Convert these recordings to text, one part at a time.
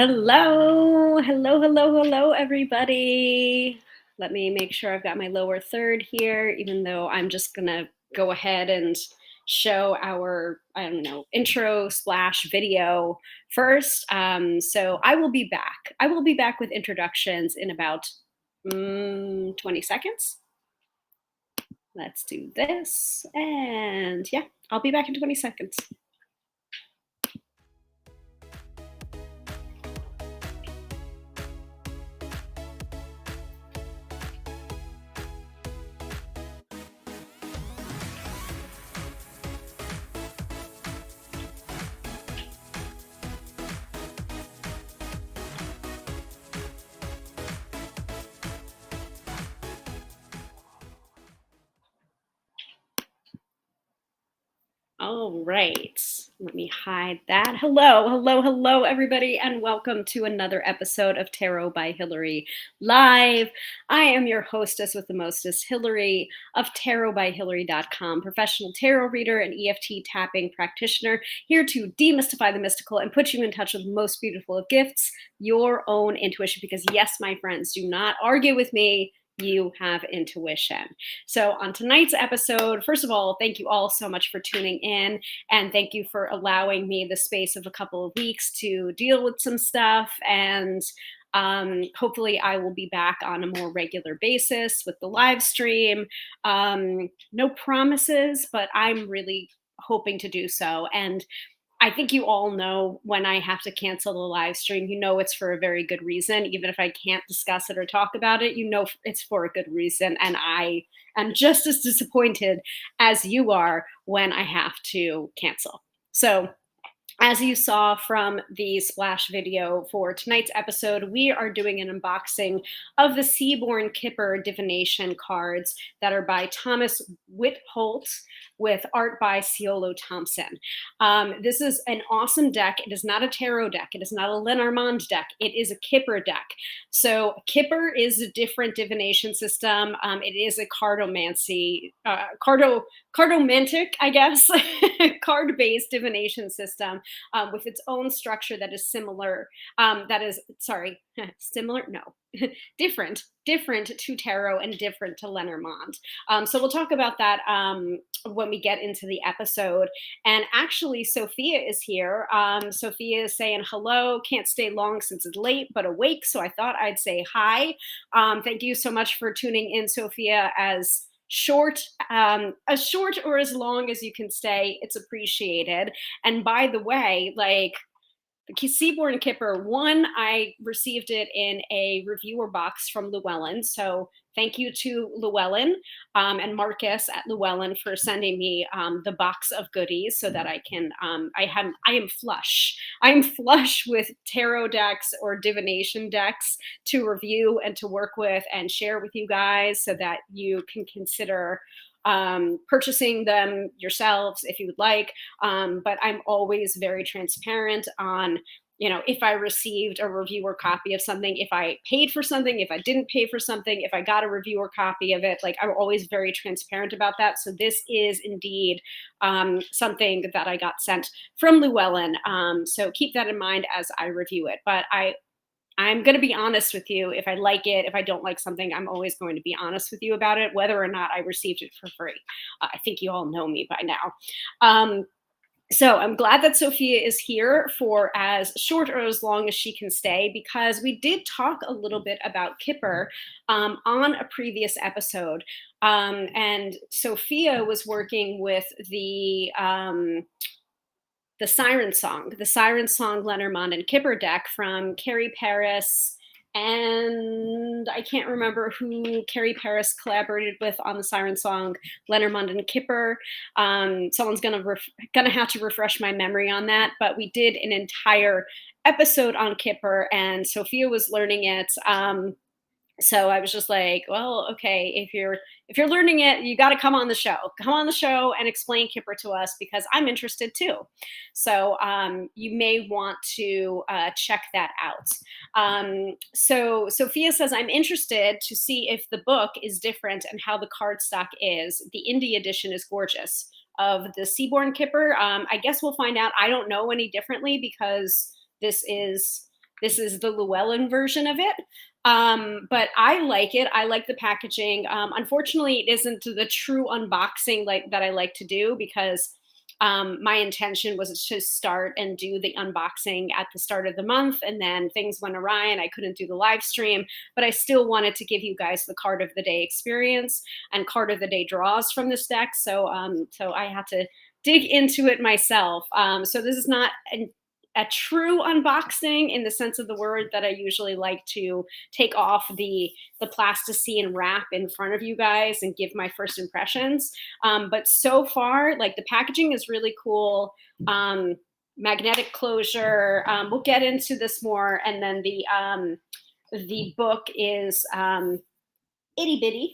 Hello, everybody. Let me make sure I've got my lower third here, even though I'm just gonna go ahead and show our, I don't know, intro splash video first. So I will be back. I will be back with introductions in about 20 seconds. Let's do this. And yeah, I'll be back in 20 seconds. All right, let me hide that. Hello, everybody, and welcome to another episode of Tarot by Hillary Live. I am your hostess with the mostest, Hillary of tarotbyhillary.com, professional tarot reader and EFT tapping practitioner, here to demystify the mystical and put you in touch with the most beautiful of gifts, your own intuition. Because yes, my friends, do not argue with me. You have intuition. So on tonight's episode, first of all, thank you all so much for tuning in, and thank you for allowing me the space of a couple of weeks to deal with some stuff, and hopefully I will be back on a more regular basis with the live stream. No promises, but I'm really hoping to do so. And I think you all know when I have to cancel the live stream, you know it's for a very good reason. Even if I can't discuss it or talk about it, you know it's for a good reason. And I am just as disappointed as you are when I have to cancel. So, as you saw from the splash video for tonight's episode, we are doing an unboxing of the Seaborn Kipper divination cards that are by Thomas Whitholt with art by Ciolo Thompson. This is an awesome deck. It is not a tarot deck. It is not a Lenormand deck. It is a Kipper deck. So Kipper is a different divination system. It is a cardomancy, cardomantic, I guess, card-based divination system with its own structure that is similar. Similar? No, different to tarot and different to Lenormand. So we'll talk about that when we get into the episode. And actually, Sophia is here. Sophia is saying hello. Can't stay long since it's late, but awake. So I thought I'd say hi. Thank you so much for tuning in, Sophia. As short or as long as you can stay, it's appreciated. And by the way, like, the Seaborn Kipper, one, I received it in a reviewer box from Llewellyn. So thank you to Llewellyn and Marcus at Llewellyn for sending me the box of goodies so that I can, I am flush. I'm flush with tarot decks or divination decks to review and to work with and share with you guys so that you can consider purchasing them yourselves if you would like. But I'm always very transparent on, if I received a reviewer copy of something, if I paid for something, if I didn't pay for something, if I got a reviewer copy of it, like, I'm always very transparent about that. So this is indeed something that I got sent from Llewellyn. So keep that in mind as I review it. But I'm going to be honest with you. If I like it, if I don't like something, I'm always going to be honest with you about it, whether or not I received it for free. I think you all know me by now. So I'm glad that Sophia is here for as short or as long as she can stay, because we did talk a little bit about Kipper on a previous episode. And Sophia was working with the Siren Song Lenormand and Kipper deck from Carrie Paris, and I can't remember who Carrie Paris collaborated with on the Siren Song Lenormand and Kipper. Someone's gonna have to refresh my memory on that, but we did an entire episode on Kipper, and Sophia was learning it. So I was just like, well, okay, if you're learning it, you got to come on the show and explain Kipper to us, because I'm interested too. So you may want to check that out. So Sophia says, I'm interested to see if the book is different and how the cardstock is. The indie edition is gorgeous of the Seaborn Kipper. I guess we'll find out. I don't know any differently, because this is This is the Llewellyn version of it. But I like it. I like the packaging. Unfortunately, it isn't the true unboxing like that I like to do because my intention was to start and do the unboxing at the start of the month, and then things went awry and I couldn't do the live stream. But I still wanted to give you guys the card of the day experience and card of the day draws from this deck. So I had to dig into it myself. So this is not a true unboxing in the sense of the word that I usually like to take off the plasticine wrap in front of you guys and give my first impressions. But so far, like the packaging is really cool. Magnetic closure. We'll get into this more, and then the book is itty bitty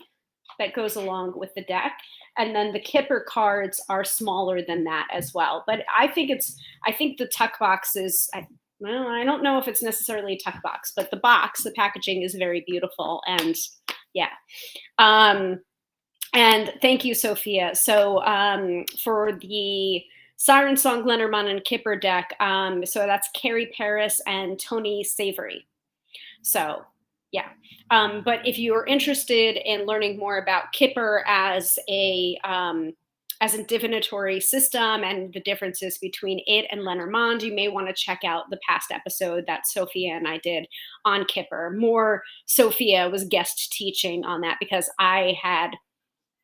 that goes along with the deck. And then the Kipper cards are smaller than that as well. But I think the tuck box is, well, I don't know if it's necessarily a tuck box, but the packaging is very beautiful. And yeah. And thank you, Sophia. So for the Siren Song, Lenormand, and Kipper deck, so that's Carrie Paris and Tony Savory. So yeah. But if you are interested in learning more about Kipper as a divinatory system and the differences between it and Lenormand, you may want to check out the past episode that Sophia and I did on Kipper. More Sophia was guest teaching on that because I had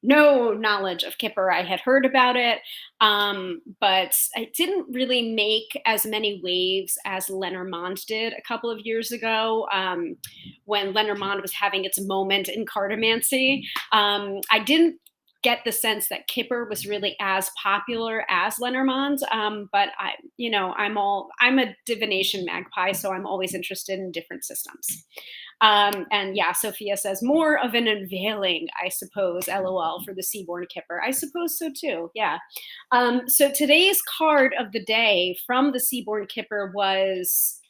no knowledge of Kipper. I had heard about it, but it didn't really make as many waves as Lenormand did a couple of years ago when Lenormand was having its moment in cartomancy. I didn't get the sense that Kipper was really as popular as Lenormand, but I'm a divination magpie, so I'm always interested in different systems. And yeah, Sophia says more of an unveiling, I suppose, LOL, for the Seaborn Kipper. I suppose so too. Yeah. So today's card of the day from the Seaborn Kipper was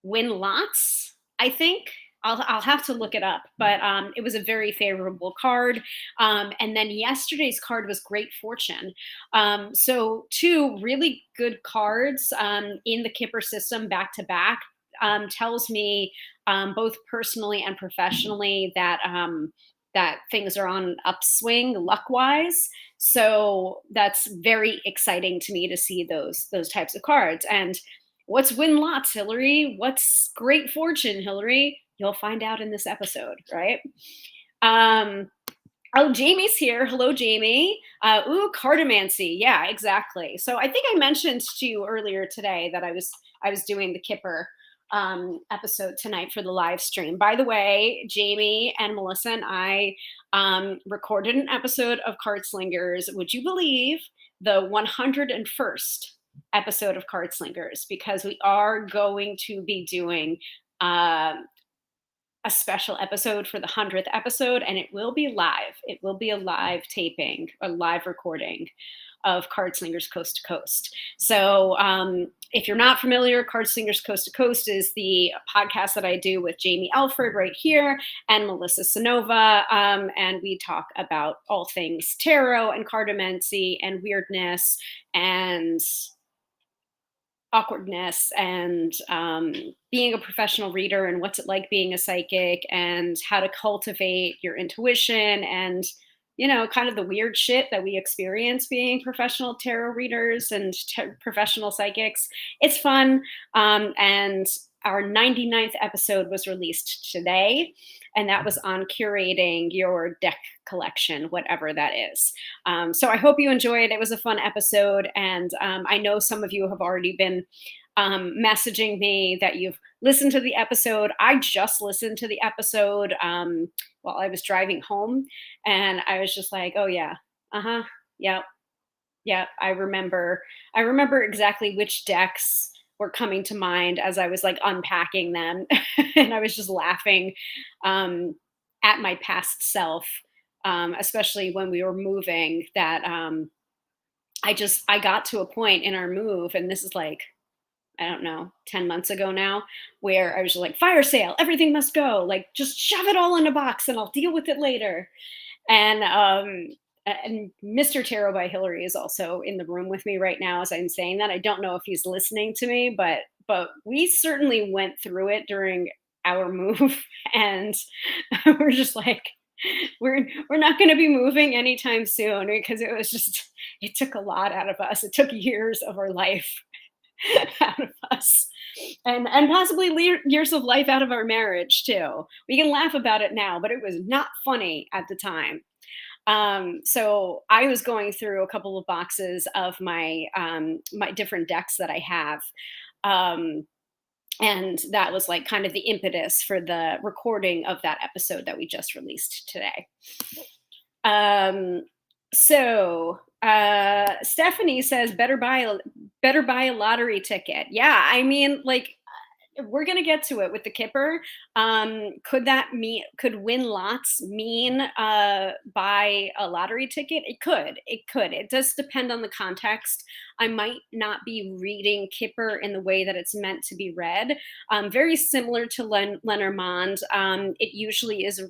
Win Lots, I think. I'll have to look it up, but it was a very favorable card. And then yesterday's card was Great Fortune. So two really good cards in the Kipper system back to back. Tells me both personally and professionally that that things are on an upswing luck-wise. So that's very exciting to me to see those types of cards. And what's Win Lots, Hillary? What's Great Fortune, Hillary? You'll find out in this episode, right? Oh, Jamie's here. Hello, Jamie. Ooh, cartomancy. Yeah, exactly. So I think I mentioned to you earlier today that I was doing the Kipper episode tonight for the live stream. By the way, Jamie and Melissa and I recorded an episode of Card Slingers. Would you believe the 101st episode of Card Slingers? Because we are going to be doing a special episode for the 100th episode, and it will be live. It will be a live taping, a live recording of Card Slingers Coast to Coast. So if you're not familiar, Card Slingers Coast to Coast is the podcast that I do with Jamie Alford right here and Melissa Sanova. And we talk about all things tarot and cartomancy and weirdness and awkwardness and being a professional reader and what's it like being a psychic and how to cultivate your intuition and, you know, kind of the weird shit that we experience being professional tarot readers and professional psychics. It's fun. And our 99th episode was released today, and that was on curating your deck collection, whatever that is. So I hope you enjoyed. It was a fun episode, and I know some of you have already been messaging me that you've listened to the episode. I just listened to the episode while I was driving home, and I was just like, oh yeah, yep, I remember exactly which decks were coming to mind as I was like unpacking them. And I was just laughing at my past self, especially when we were moving, that I got to a point in our move, and this is like, I don't know, 10 months ago now, where I was just like, fire sale, everything must go. Like, just shove it all in a box and I'll deal with it later. And Mr. Tarot by Hillary is also in the room with me right now as I'm saying that. I don't know if he's listening to me, but but we certainly went through it during our move, and we're just like, we're not going to be moving anytime soon because it was just it took a lot out of us. It took years of our life out of us, and possibly years of life out of our marriage too. We can laugh about it now, but it was not funny at the time. So I was going through a couple of boxes of my different decks that I have. Um, and that was like kind of the impetus for the recording of that episode that we just released today. Um, Stephanie says better buy a lottery ticket. Yeah, I mean, like we're gonna get to it with the Kipper. Could win lots mean buy a lottery ticket? It could. It could. It does depend on the context. I might not be reading Kipper in the way that it's meant to be read. Very similar to Lenormand. It usually is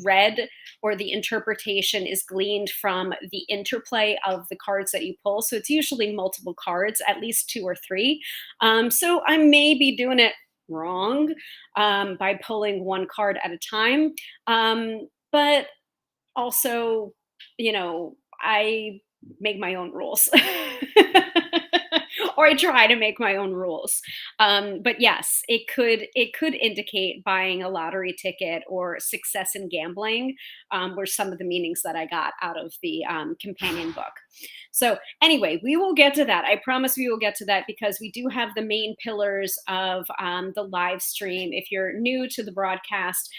read, or the interpretation is gleaned from the interplay of the cards that you pull. So it's usually multiple cards, at least two or three. So I may be doing it wrong by pulling one card at a time. But also, I make my own rules. Or I try to make my own rules. But yes, it could indicate buying a lottery ticket or success in gambling, were some of the meanings that I got out of the companion book. So anyway, we will get to that. I promise we will get to that because we do have the main pillars of the live stream. If you're new to the broadcast,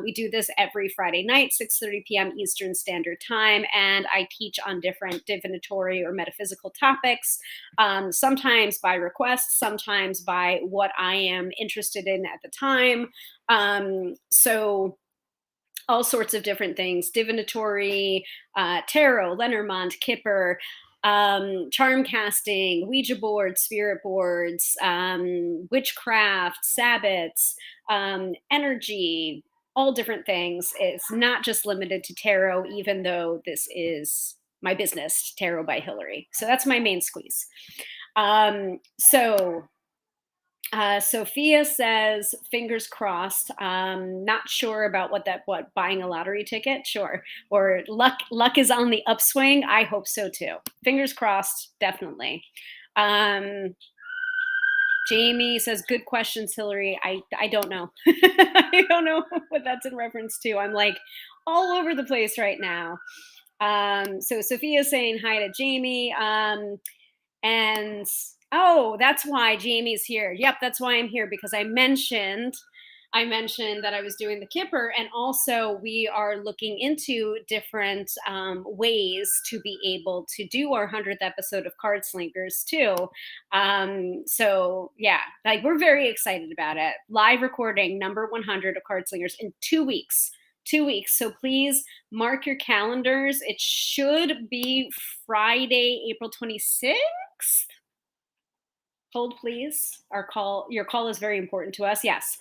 we do this every Friday night, 6:30 p.m. Eastern Standard Time, and I teach on different divinatory or metaphysical topics, sometimes by request, sometimes by what I am interested in at the time. So all sorts of different things: divinatory, tarot, Lenormand, Kipper, charm casting, Ouija boards, spirit boards, witchcraft, sabbats, energy, all different things. It's not just limited to tarot, even though this is my business, Tarot by Hillary. So that's my main squeeze. Sophia says, fingers crossed. Not sure about what buying a lottery ticket. Sure. Or luck is on the upswing. I hope so too. Fingers crossed, definitely. Jamie says, good questions, Hillary. I don't know. I don't know what that's in reference to. I'm like all over the place right now. So Sophia's saying hi to Jamie. And oh, that's why Jamie's here. Yep, that's why I'm here, because I mentioned that I was doing the Kipper, and also we are looking into different ways to be able to do our 100th episode of Card Slingers too. So yeah, like we're very excited about it. Live recording number 100 of Card Slingers in 2 weeks. 2 weeks. So please mark your calendars. It should be Friday, April 26th. Hold, please. Your call is very important to us. Yes.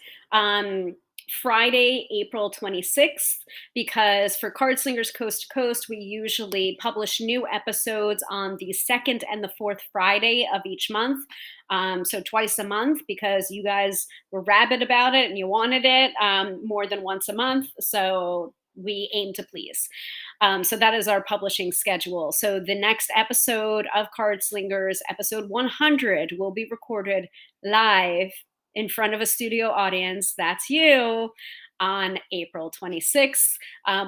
Friday, April 26th, because for Card Slingers Coast to Coast, we usually publish new episodes on the second and the fourth Friday of each month. So twice a month, because you guys were rabid about it and you wanted it more than once a month. So we aim to please. So that is our publishing schedule. So the next episode of Card Slingers, episode 100, will be recorded live in front of a studio audience. That's you. On April 26th.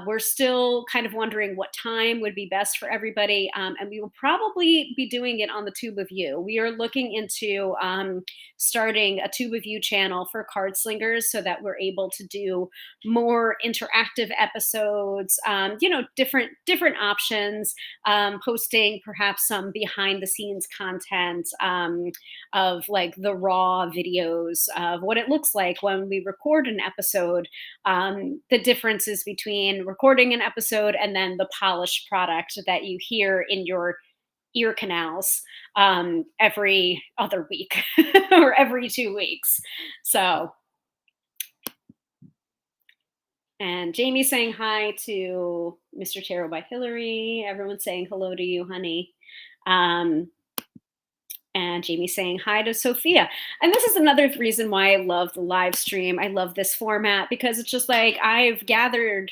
We're still kind of wondering what time would be best for everybody, and we will probably be doing it on the Tube of You. We are looking into starting a Tube of You channel for Card Slingers so that we're able to do more interactive episodes, different options, posting perhaps some behind the scenes content of like the raw videos of what it looks like when we record an episode. The differences between recording an episode and then the polished product that you hear in your ear canals every other week or every 2 weeks. So, and Jamie's saying hi to Mr. Tarot by Hillary. Everyone's saying hello to you, honey. And Jamie saying hi to Sophia. And this is another reason why I love the live stream. I love this format because it's just like I've gathered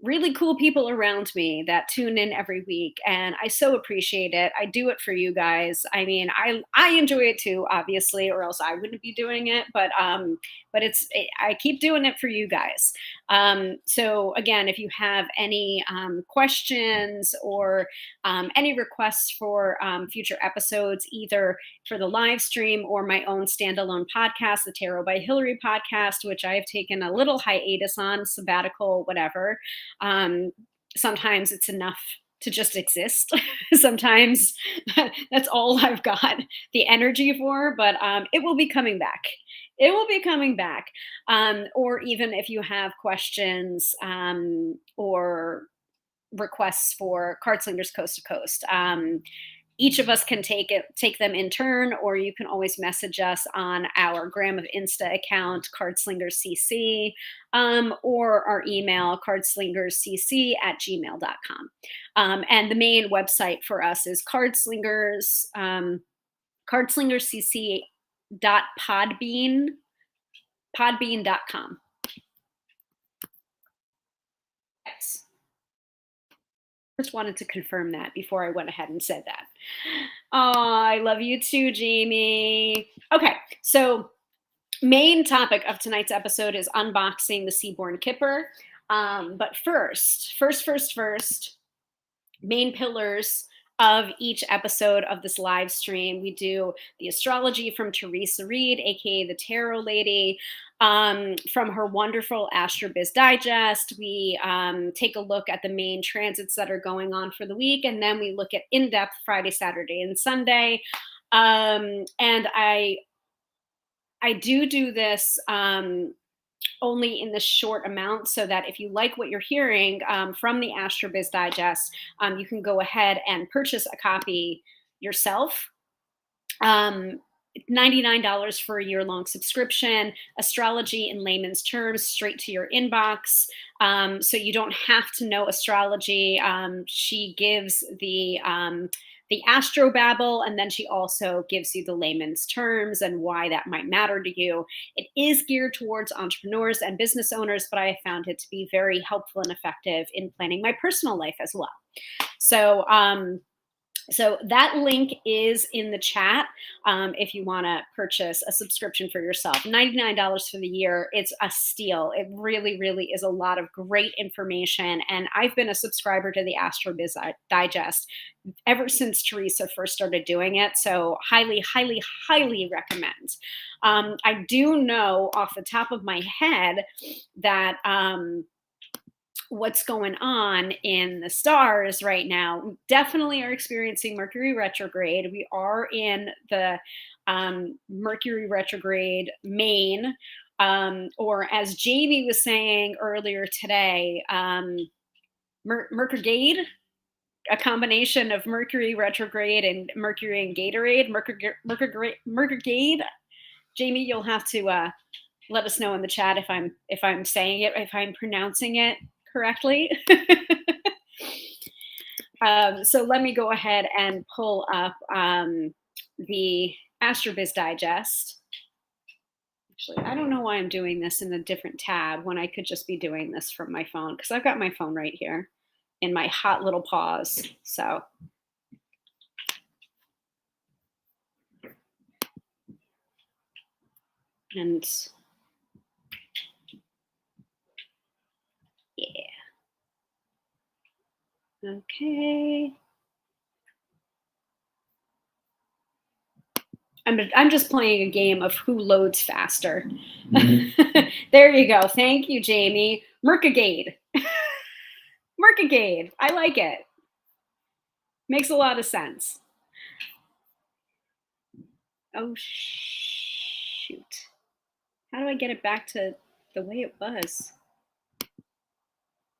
really cool people around me that tune in every week, and I so appreciate it. I do it for you guys. I mean, I enjoy it too, obviously, or else I wouldn't be doing it. But I keep doing it for you guys. So again, if you have any questions or any requests for future episodes, either for the live stream or my own standalone podcast, the Tarot by Hillary podcast, which I have taken a little hiatus on, sabbatical, whatever. Um, Sometimes it's enough to just exist. Sometimes that's all I've got the energy for, but it will be coming back. It will be coming back. Or even if you have questions or requests for Card Slingers Coast to Coast. Each of us can take them in turn, or you can always message us on our Gram of Insta account, cardslingerscc, or our email, cardslingerscc@gmail.com. And the main website for us is cardslingerscc.podbean.com. Yes. Just wanted to confirm that before I went ahead and said that. Oh, I love you too, Jamie. Okay, so main topic of tonight's episode is unboxing the Seaborn Kipper. But first, main pillars of each episode of this live stream. We do the astrology from Teresa Reed, aka the Tarot Lady, from her wonderful AstroBiz Digest. We take a look at the main transits that are going on for the week, and then we look at in-depth Friday, Saturday, and Sunday. And I do this only in the short amount, so that if you like what you're hearing from the AstroBiz Digest, you can go ahead and purchase a copy yourself. $99 for a year-long subscription, astrology in layman's terms, straight to your inbox. So you don't have to know astrology. She gives the astrobabble, and then she also gives you the layman's terms and why that might matter to you. It is geared towards entrepreneurs and business owners, but I found it to be very helpful and effective in planning my personal life as well. So that link is in the chat if you want to purchase a subscription for yourself. $99 for the year. It's a steal. It really, really is a lot of great information. And I've been a subscriber to the AstroBiz Digest ever since Teresa first started doing it. So highly, highly, highly recommend. I do know off the top of my head that what's going on in the stars right now definitely are experiencing Mercury retrograde. We are in the Mercury retrograde main, or as Jamie was saying earlier today, Mercurgade, a combination of Mercury retrograde and Mercury and Gatorade. Mercurgade. Jamie, you'll have to let us know in the chat if I'm saying it, if I'm pronouncing it correctly. So let me go ahead and pull up the AstroBiz Digest. Actually, I don't know why I'm doing this in a different tab when I could just be doing this from my phone, because I've got my phone right here in my hot little paws. So and yeah. Okay. I'm just playing a game of who loads faster. Mm-hmm. There you go. Thank you, Jamie. Mercurgade. Mercurgade. I like it. Makes a lot of sense. Oh, shoot. How do I get it back to the way it was?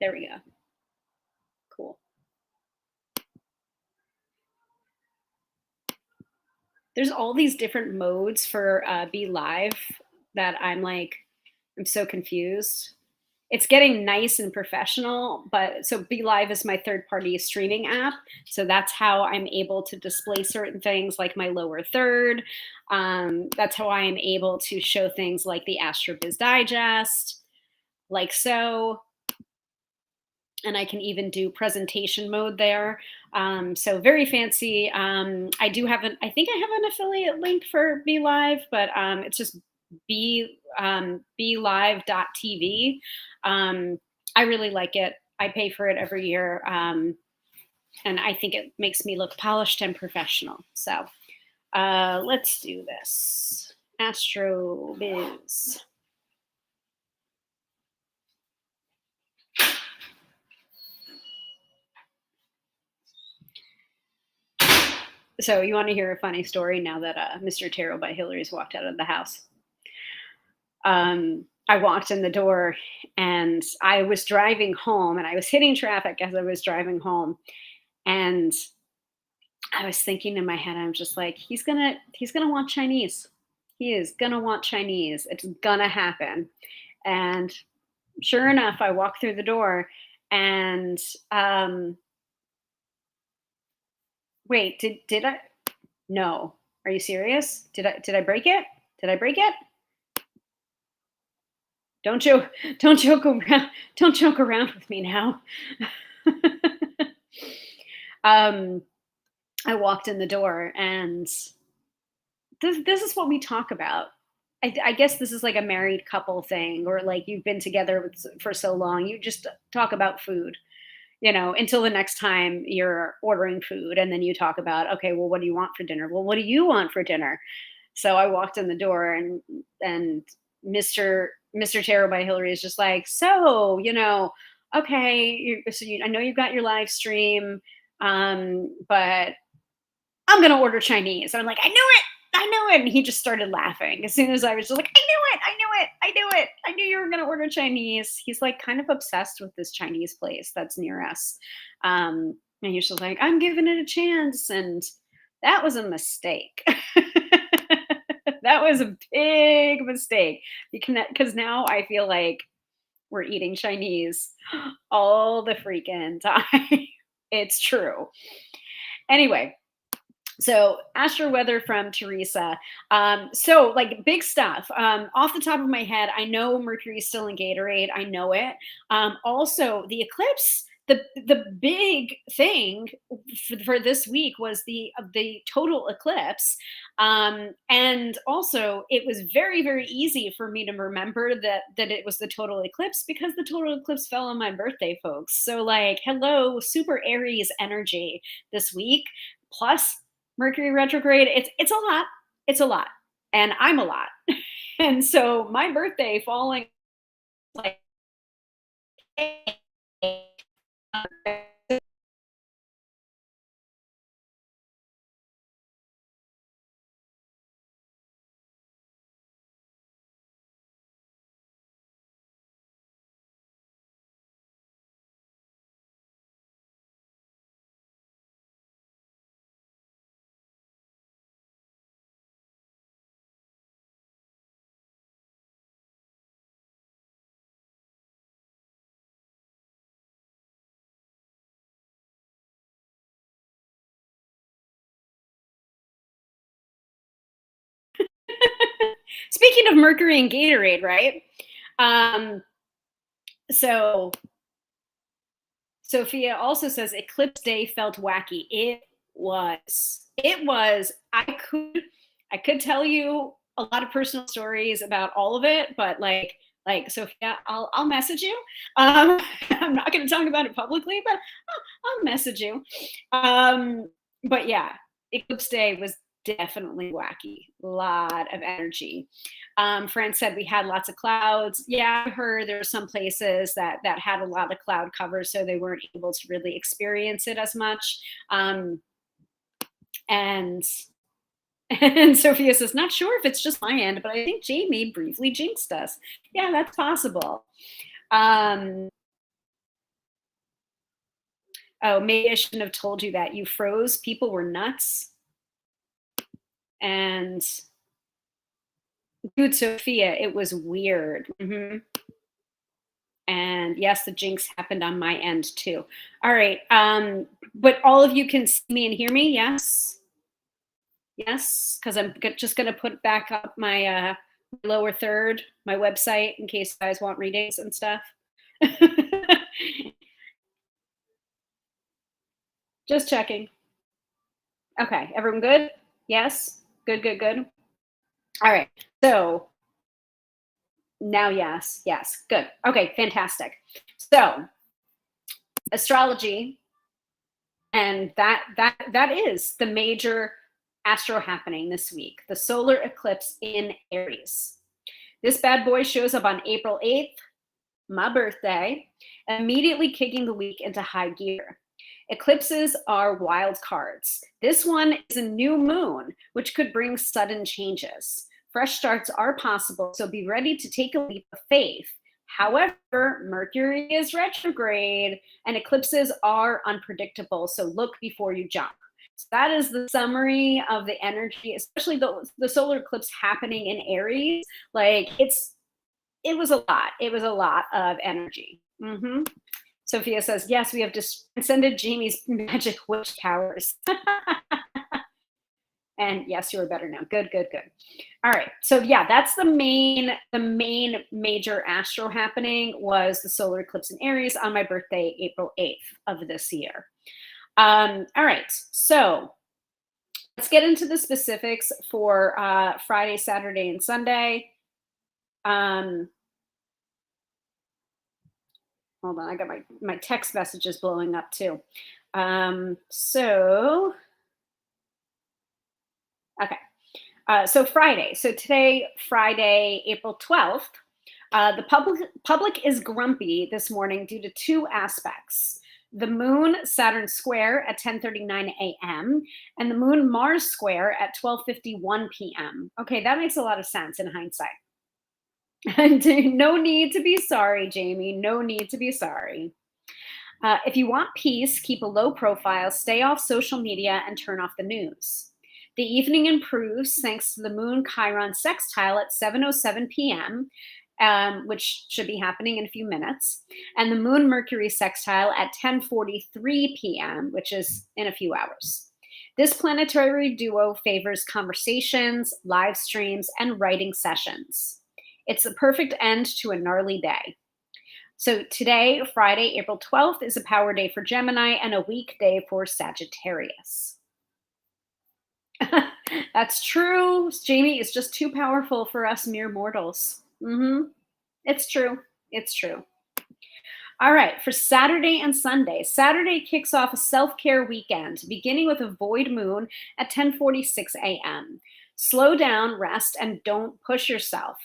There we go. Cool. There's all these different modes for Be Live that I'm so confused. it's getting nice and professional, but so Be Live is my third party streaming app. So that's how I'm able to display certain things like my lower third. That's how I am able to show things like the Astrobiz Digest, like so. And I can even do presentation mode there. So very fancy. I think I have an affiliate link for Be Live, but it's just BeLive.tv. I really like it. I pay for it every year. And I think it makes me look polished and professional. So let's do this. Astrobiz. So you want to hear a funny story now that Mr. Tarot by Hillary's walked out of the house? I walked in the door and I was driving home and I was hitting traffic as I was driving home. And I was thinking in my head, I'm just like, he's gonna want Chinese. He is gonna want Chinese. It's gonna happen. And sure enough, I walked through the door and wait, did I? No. Are you serious? Did I break it? Did I break it? Don't joke don't joke around don't joke around with me now. um, I walked in the door and this is what we talk about. I guess this is like a married couple thing, or like you've been together for so long, you just talk about food, until the next time you're ordering food. And then you talk about, okay, well, what do you want for dinner? Well, what do you want for dinner? So I walked in the door and Mr. Tarot by Hillary is just like, so, okay, I know you've got your live stream, but I'm gonna order Chinese. And I'm like, I knew it. I knew it. And he just started laughing as soon as I was just like, I knew it. I knew it. I knew it. I knew you were gonna order Chinese. He's like kind of obsessed with this Chinese place that's near us. And he's just like, I'm giving it a chance. And that was a mistake. That was a big mistake because now I feel like we're eating Chinese all the freaking time. It's true. Anyway, so astro weather from Teresa. So like big stuff. Off the top of my head, I know Mercury's still in Gatorade. I know it. Also, the eclipse. The big thing for this week was the total eclipse, and also it was very very easy for me to remember that it was the total eclipse because the total eclipse fell on my birthday, folks. So like, hello, super Aries energy this week, plus Mercury retrograde. It's a lot. It's a lot. And I'm a lot. And so my birthday falling like speaking of Mercury and Gatorade, right? Um, so Sophia also says eclipse day felt wacky. It was. It was. I could tell you a lot of personal stories about all of it, but like Sophia, I'll message you. I'm not going to talk about it publicly, but I'll message you. But yeah, eclipse day was definitely wacky. A lot of energy. Fran said we had lots of clouds. Yeah, I heard there were some places that had a lot of cloud cover, so they weren't able to really experience it as much. And and Sophia says, not sure if it's just my end, but I think Jamie briefly jinxed us. Yeah, that's possible. Oh, maybe I shouldn't have told you that. You froze. People were nuts. And dude, Sophia, it was weird. And yes, the jinx happened on my end too. All right. But all of you can see me and hear me? Yes? Yes? Because I'm just going to put back up my lower third, my website, in case you guys want readings and stuff. Just checking. Okay. Everyone good? Yes? Good, good, good. All right. So now, yes, yes. Good. Okay. Fantastic. So, astrology, and that is the major astro happening this week, the solar eclipse in Aries. This bad boy shows up on April 8th, my birthday, immediately kicking the week into high gear. Eclipses are wild cards. This one is a new moon, which could bring sudden changes. Fresh starts are possible, so be ready to take a leap of faith. However, Mercury is retrograde and eclipses are unpredictable, so look before you jump. So that is the summary of the energy, especially the solar eclipse happening in Aries. Like it was a lot. It was a lot of energy. Sophia says, yes, we have transcended Jamie's magic witch powers. And yes, you are better now. Good, good, good. All right. So yeah, that's the main major astro happening was the solar eclipse in Aries on my birthday, April 8th of this year. All right. So let's get into the specifics for Friday, Saturday, and Sunday. Hold on, I got my text messages blowing up too. So Friday. So today, Friday, April 12th, the public is grumpy this morning due to two aspects. The moon Saturn square at 10:39 a.m. and the moon Mars square at 12:51 p.m. Okay, that makes a lot of sense in hindsight. And no need to be sorry, Jamie. No need to be sorry. If you want peace, keep a low profile, stay off social media, and turn off the news. The evening improves thanks to the Moon Chiron sextile at 7:07 p.m., which should be happening in a few minutes, and the Moon Mercury sextile at 10:43 p.m., which is in a few hours. This planetary duo favors conversations, live streams, and writing sessions. It's the perfect end to a gnarly day. So today, Friday, April 12th, is a power day for Gemini and a weak day for Sagittarius. That's true. Jamie is just too powerful for us mere mortals. It's true. It's true. All right, for Saturday and Sunday. Saturday kicks off a self-care weekend, beginning with a void moon at 10:46 a.m. Slow down, rest, and don't push yourself.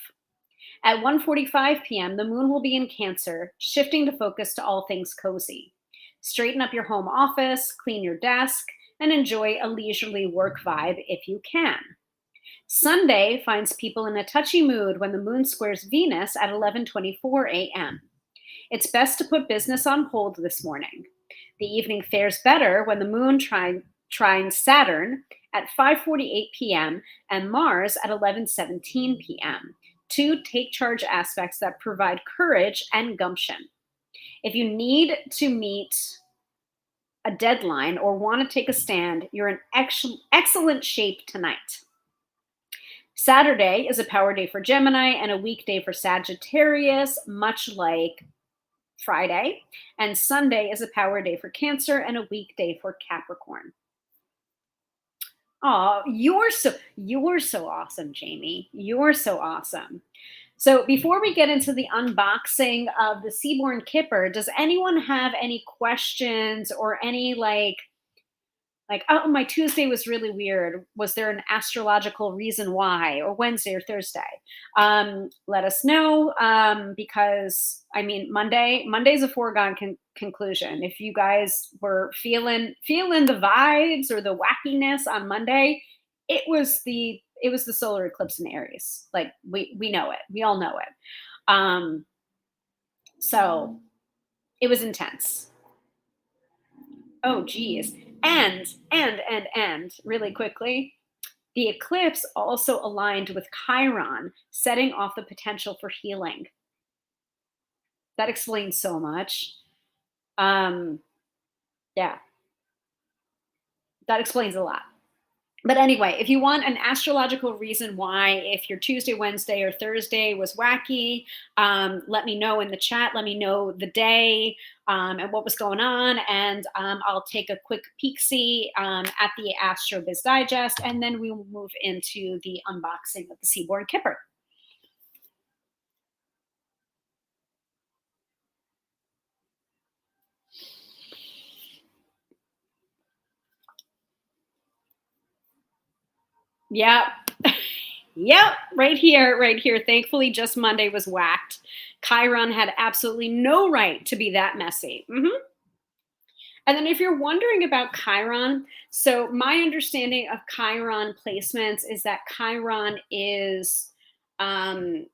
At 1:45 p.m., the moon will be in Cancer, shifting the focus to all things cozy. Straighten up your home office, clean your desk, and enjoy a leisurely work vibe if you can. Sunday finds people in a touchy mood when the moon squares Venus at 11:24 a.m. It's best to put business on hold this morning. The evening fares better when the moon trines Saturn at 5:48 p.m. and Mars at 11:17 p.m. Two take charge aspects that provide courage and gumption. If you need to meet a deadline or want to take a stand, you're in excellent shape tonight. Saturday is a power day for Gemini and a weekday for Sagittarius, much like Friday. And Sunday is a power day for Cancer and a weekday for Capricorn. Oh, you're so awesome, Jamie. You're so awesome. So before we get into the unboxing of the Seaborn Kipper, does anyone have any questions or any like, oh, my Tuesday was really weird. Was there an astrological reason why? Or Wednesday or Thursday? Let us know, because I mean, Monday's a foregone conclusion. If you guys were feeling the vibes or the wackiness on Monday, it was the solar eclipse in Aries. Like we know it. We all know it. So it was intense. Oh, geez. And really quickly, the eclipse also aligned with Chiron, setting off the potential for healing. That explains so much. Um, yeah, that explains a lot. But anyway, if you want an astrological reason why, if your Tuesday, Wednesday, or Thursday was wacky, let me know in the chat. Let me know the day and what was going on, and I'll take a quick peek see at the Astro Biz Digest, and then we will move into the unboxing of the Seaborn Kipper. Yep. Yep, right here, right here. Thankfully, just Monday was whacked. Chiron had absolutely no right to be that messy. And then if you're wondering about Chiron, so my understanding of Chiron placements is that Chiron um,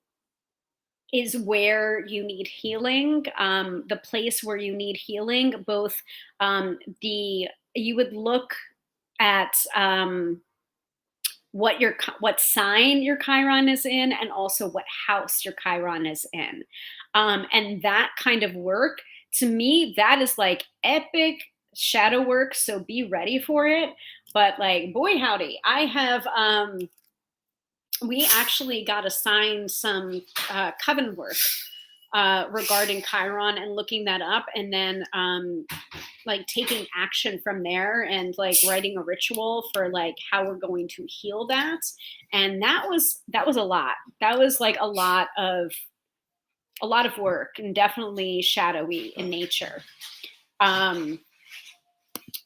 is where you need healing, the place where you need healing. Both the you would look at what sign your Chiron is in, and also what house your Chiron is in. And that kind of work, to me, that is like epic shadow work. So be ready for it. But like, boy, howdy, I have we actually got assigned some coven work regarding Chiron, and looking that up, and then like taking action from there, and like writing a ritual for like how we're going to heal that. And that was a lot. That was like a lot of work, and definitely shadowy in nature. um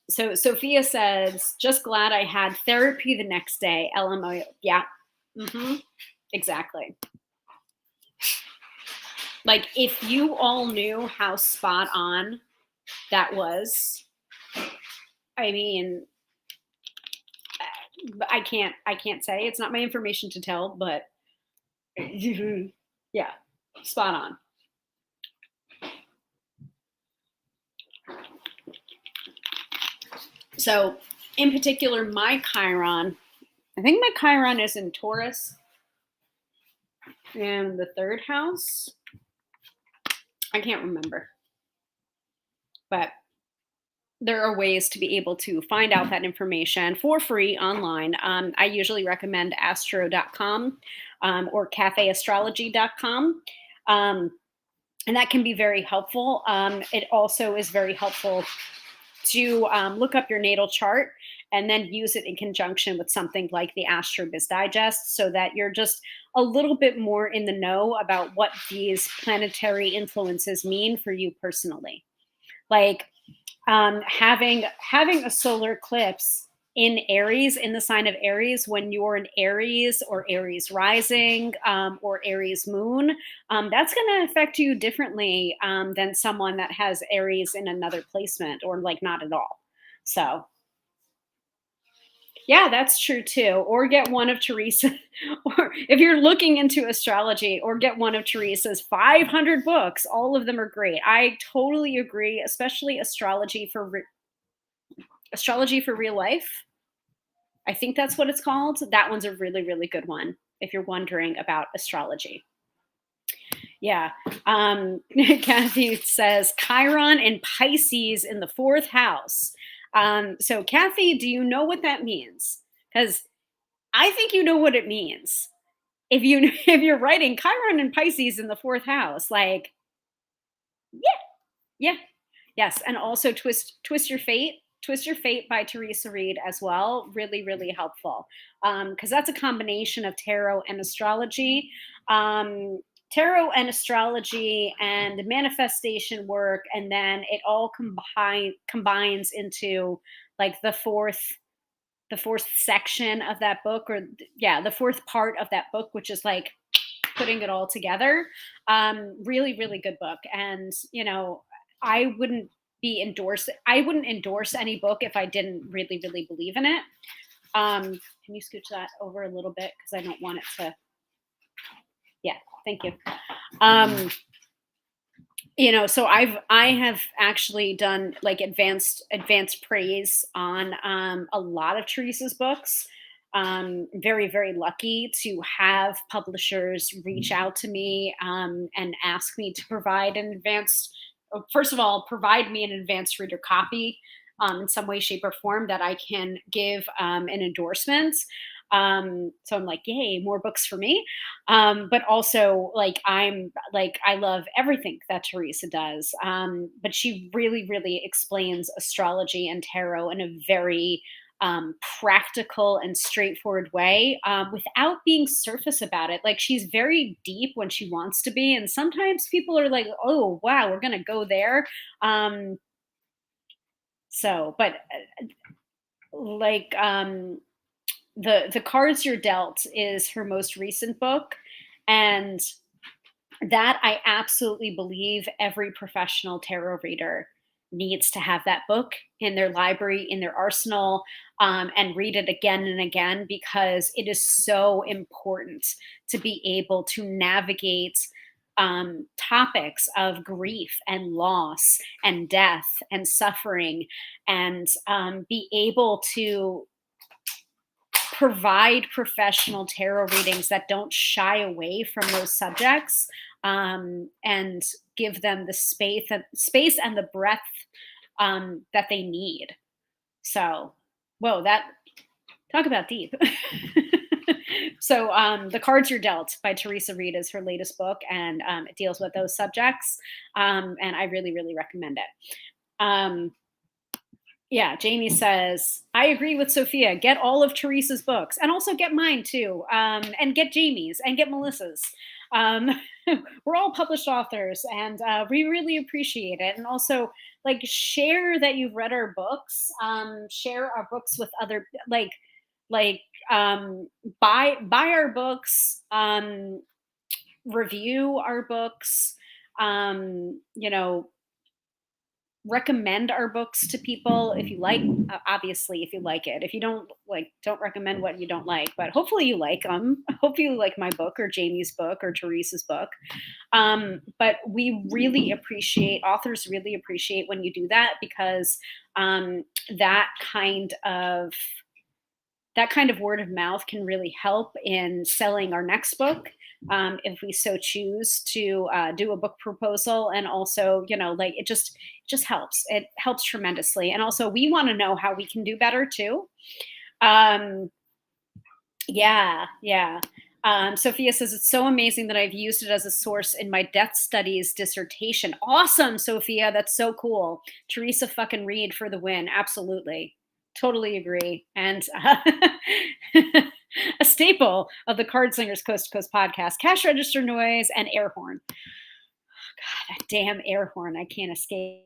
so Sophia says, just glad I had therapy the next day. LMO. Yeah. Exactly. Like, if you all knew how spot on that was, I mean, I can't say. It's not my information to tell, but yeah, spot on. So, in particular, my Chiron, I think my Chiron is in Taurus in the third house. I can't remember, but there are ways to be able to find out that information for free online. I usually recommend astro.com or cafeastrology.com. And that can be very helpful. It also is very helpful to look up your natal chart and then use it in conjunction with something like the Astro Biz Digest, so that you're just a little bit more in the know about what these planetary influences mean for you personally. Like, having a solar eclipse in Aries, in the sign of Aries, when you're an Aries or Aries rising or Aries moon, that's going to affect you differently than someone that has Aries in another placement, or like not at all. So yeah, that's true too. Or get one of Teresa, or if you're looking into astrology, or get one of Teresa's 500 books. All of them are great. I totally agree, especially astrology for real life. I think that's what it's called. That one's a really, really good one if you're wondering about astrology. Yeah. Kathy says Chiron and Pisces in the fourth house. So Kathy, do you know what that means? Because I think you know what it means. If you're writing Chiron and Pisces in the fourth house, like, yeah, yeah, yes. And also twist your fate. Twist Your Fate by Teresa Reed as well. Really, really helpful. Because that's a combination of tarot and astrology. Tarot and astrology and manifestation work, and then it all combines into like the fourth section of that book, or yeah, the fourth part of that book, which is like putting it all together. Really, really good book. And I wouldn't I wouldn't endorse any book if I didn't really, really believe in it. Can you scooch that over a little bit, because I don't want it to. Yeah, thank you. So I have actually done like advanced praise on a lot of Teresa's books. very, very lucky to have publishers reach out to me and ask me to provide an advanced, first of all, provide me an advanced reader copy in some way, shape, or form that I can give an endorsement. So I'm like, yay, more books for me. But also, like, I'm like, I love everything that Teresa does. But she really, really explains astrology and tarot in a very practical and straightforward way without being surface about it. Like, she's very deep when she wants to be. And sometimes people are like, oh, wow, we're going to go there. Um, but like, the cards you're dealt is her most recent book, and that I absolutely believe every professional tarot reader needs to have that book in their library, in their arsenal, and read it again and again, because it is so important to be able to navigate topics of grief and loss and death and suffering, and be able to provide professional tarot readings that don't shy away from those subjects, and give them the space and the breadth that they need. So, whoa, that talk about deep. So, The Cards You're Dealt by Teresa Reed is her latest book, and it deals with those subjects. And I really, really recommend it. Um, Yeah, Jamie says, I agree with Sophia. Get all of Teresa's books, and also get mine too, and get Jamie's and get Melissa's. Um, we're all published authors, and we really appreciate it. And also, like, share that you've read our books. Share our books with other, like buy our books. Review our books. You know, recommend our books to people if you like. Obviously, if you like it. If you don't like, don't recommend what you don't like, but hopefully you like them. Hopefully you like my book or Jamie's book or Teresa's book. But we really appreciate, authors really appreciate when you do that, because um, that kind of that kind of word of mouth can really help in selling our next book, if we so choose to do a book proposal. And also, like, it just helps. It helps tremendously. And also, we want to know how we can do better too. um, yeah, yeah. Sophia says, it's so amazing that I've used it as a source in my death studies dissertation. Awesome, Sophia. That's so cool. Teresa fucking Reed for the win. Absolutely. Totally agree. And a staple of the Card Slingers Coast to Coast podcast, cash register noise and air horn. God, that damn air horn. I can't escape.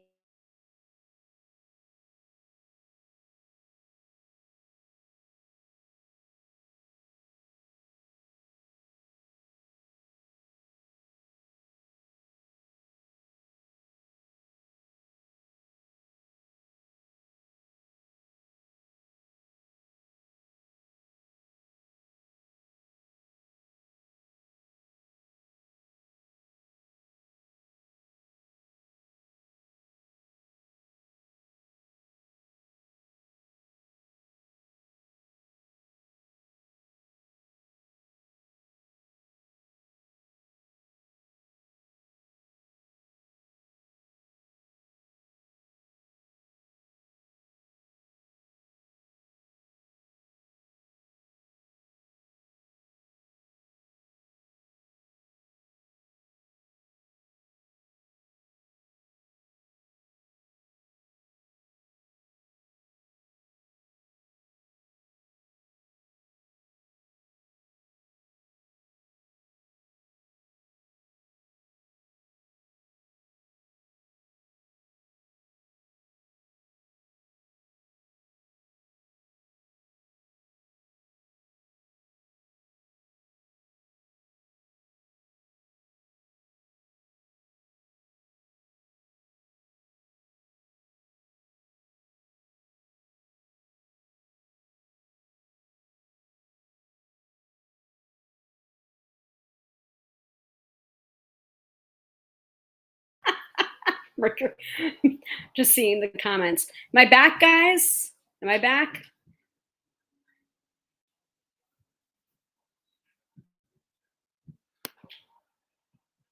Just seeing the comments. Am I back, guys? Am I back?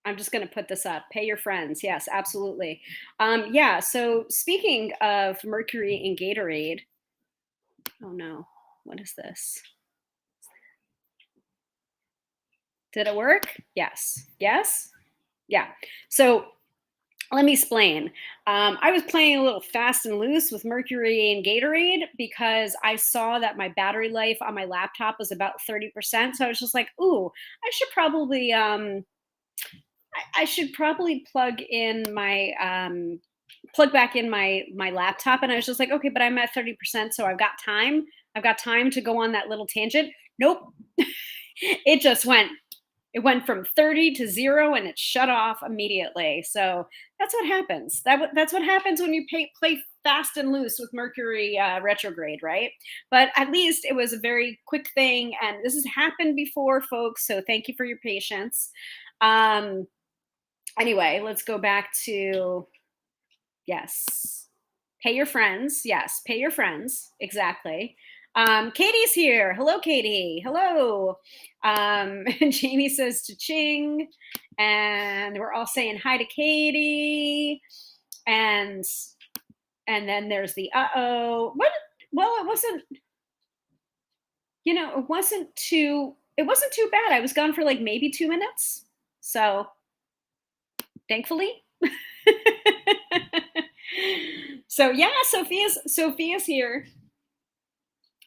I'm just going to put this up. Pay your friends. Yes, absolutely. Yeah. So speaking of Mercury and Gatorade, oh no, what is this? Did it work? Yes. Yes. Yeah. So let me explain. I was playing a little fast and loose with Mercury and Gatorade because I saw that my battery life on my laptop was about 30%. So I was just like, ooh, I should probably I should probably plug back in my laptop. And I was just like, okay, but I'm at 30%, so I've got time. I've got time to go on that little tangent. Nope. it just went it went from 30 to 0 and it shut off immediately. So that's what happens. That's what happens when you play fast and loose with Mercury retrograde, right? But at least it was a very quick thing. And this has happened before, folks. So thank you for your patience. Um, anyway, let's go back to, yes, pay your friends. Yes, pay your friends. Exactly. Katie's here. Hello, Katie. Hello. And Jamie says cha-ching. And we're all saying hi to Katie. And then there's the uh-oh. What? Well, it wasn't, it wasn't too bad. I was gone for like maybe 2 minutes. So thankfully. So yeah, Sophia's here.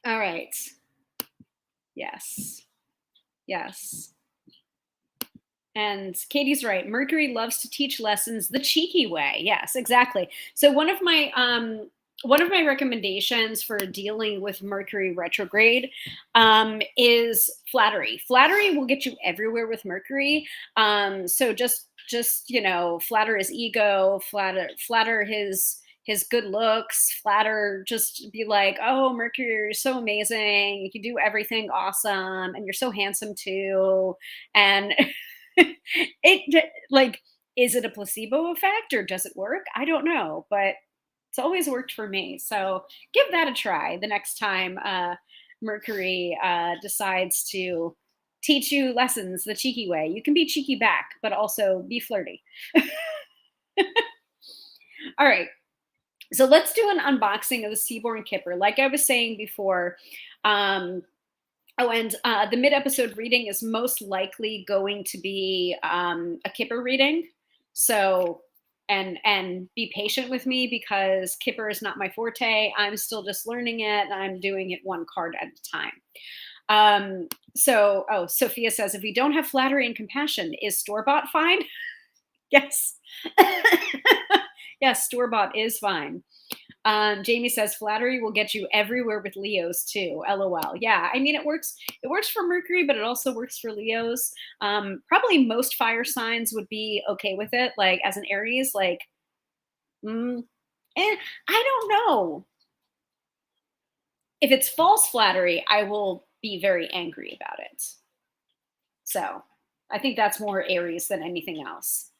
All right. Yes. Yes. And Katie's right. Mercury loves to teach lessons the cheeky way. Yes, exactly. So one of my recommendations for dealing with Mercury retrograde is flattery. Flattery will get you everywhere with Mercury. So just flatter his ego, flatter his good looks, flatter, just be like, oh, Mercury, you're so amazing, you can do everything awesome, and you're so handsome too. And it like, is it a placebo effect or does it work? I don't know, but it's always worked for me. So give that a try the next time Mercury decides to teach you lessons the cheeky way. You can be cheeky back, but also be flirty. All right. So let's do an unboxing of the Seaborn Kipper. Like I was saying before, and the mid-episode reading is most likely going to be a Kipper reading. So, and be patient with me because Kipper is not my forte. I'm still just learning it, and I'm doing it one card at a time. Sophia says, if we don't have flattery and compassion, is store-bought fine? Yes. Yes, store-bought is fine. Jamie says flattery will get you everywhere with Leos too. LOL. Yeah, I mean it works. It works for Mercury, but it also works for Leos. Probably most fire signs would be okay with it. Like as an Aries, like, mm, I don't know. If it's false flattery, I will be very angry about it. So I think that's more Aries than anything else.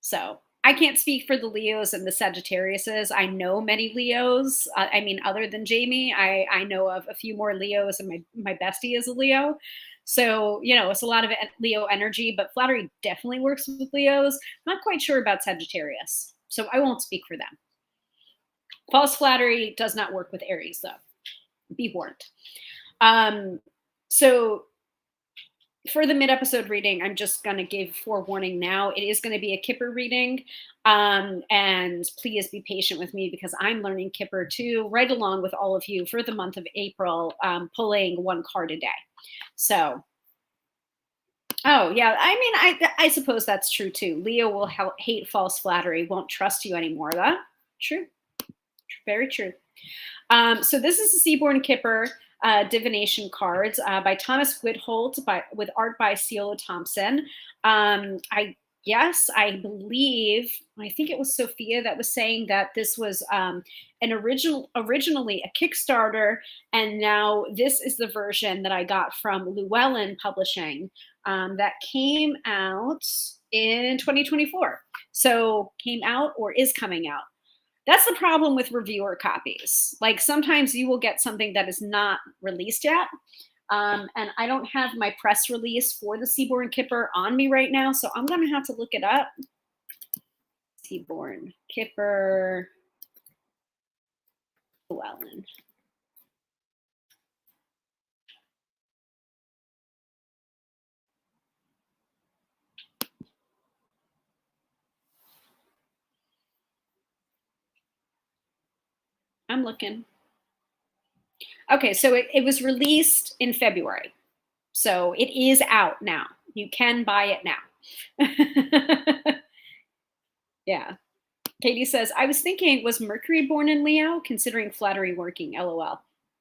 So I can't speak for the Leos and the Sagittariuses. I know many Leos. I mean, other than Jamie, I know of a few more Leos, and my bestie is a Leo. So it's a lot of Leo energy, but flattery definitely works with Leos. Not quite sure about Sagittarius, so I won't speak for them. False flattery does not work with Aries, though. Be warned. So for the mid-episode reading, I'm just going to give forewarning now. It is going to be a Kipper reading. And please be patient with me because I'm learning Kipper too, right along with all of you for the month of April, pulling one card a day. So, oh, yeah. I mean, I suppose that's true too. Leo will hate false flattery, won't trust you anymore. That true. Very true. So this is the Seaborn Kipper divination cards by Thomas Whitholt, with art by Ciolo Thompson. I think it was Sophia that was saying that this was originally a Kickstarter, and now this is the version that I got from Llewellyn Publishing that came out in 2024. So came out or is coming out. That's the problem with reviewer copies. Like sometimes you will get something that is not released yet. And I don't have my press release for the Seaborn Kipper on me right now, so I'm going to have to look it up. Seaborn Kipper Llewellyn. I'm looking. Okay, so it was released in February. So it is out now. You can buy it now. Yeah. Katie says, I was thinking, was Mercury born in Leo? Considering flattery working, LOL.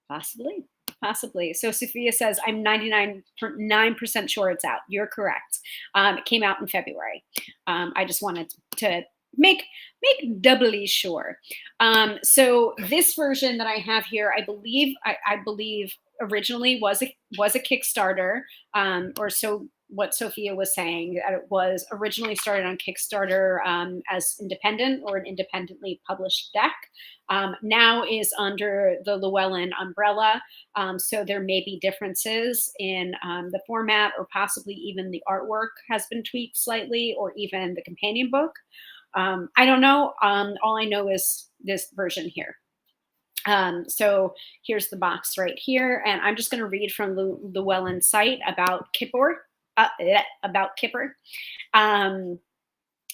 Possibly. Possibly. So Sophia says, I'm 99.9% sure it's out. You're correct. It came out in February. I just wanted to make doubly sure. So this version that I have here, I believe originally was a Kickstarter, or so what Sophia was saying, that it was originally started on Kickstarter as independent or an independently published deck. Now is under the Llewellyn umbrella. So there may be differences in the format, or possibly even the artwork has been tweaked slightly, or even the companion book. I don't know. All I know is this version here. So here's the box right here, and I'm just going to read from the Llewellyn site about Kipper. About Kipper.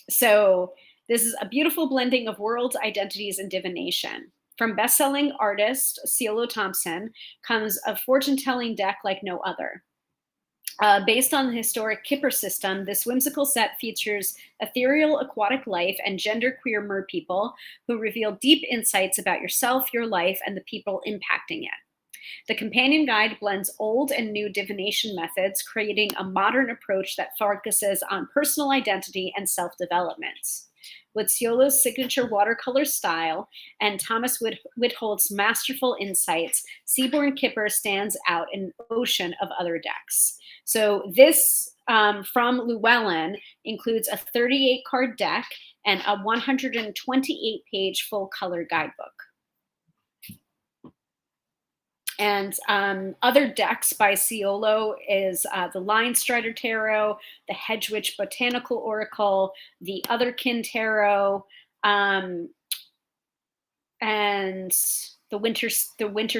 So this is a beautiful blending of worlds, identities, and divination. From best-selling artist Cielo Thompson comes a fortune-telling deck like no other. Based on the historic Kipper system, this whimsical set features ethereal aquatic life and genderqueer merpeople who reveal deep insights about yourself, your life, and the people impacting it. The companion guide blends old and new divination methods, creating a modern approach that focuses on personal identity and self-development. With Ciolo's signature watercolor style and Thomas Whithold's masterful insights, Seaborn Kipper stands out in an ocean of other decks. So this from Llewellyn includes a 38 card deck and a 128 page full color guidebook. And other decks by Ciolo is the Lion Strider Tarot, the Hedgewitch Botanical Oracle, the Otherkin Tarot, and the Winter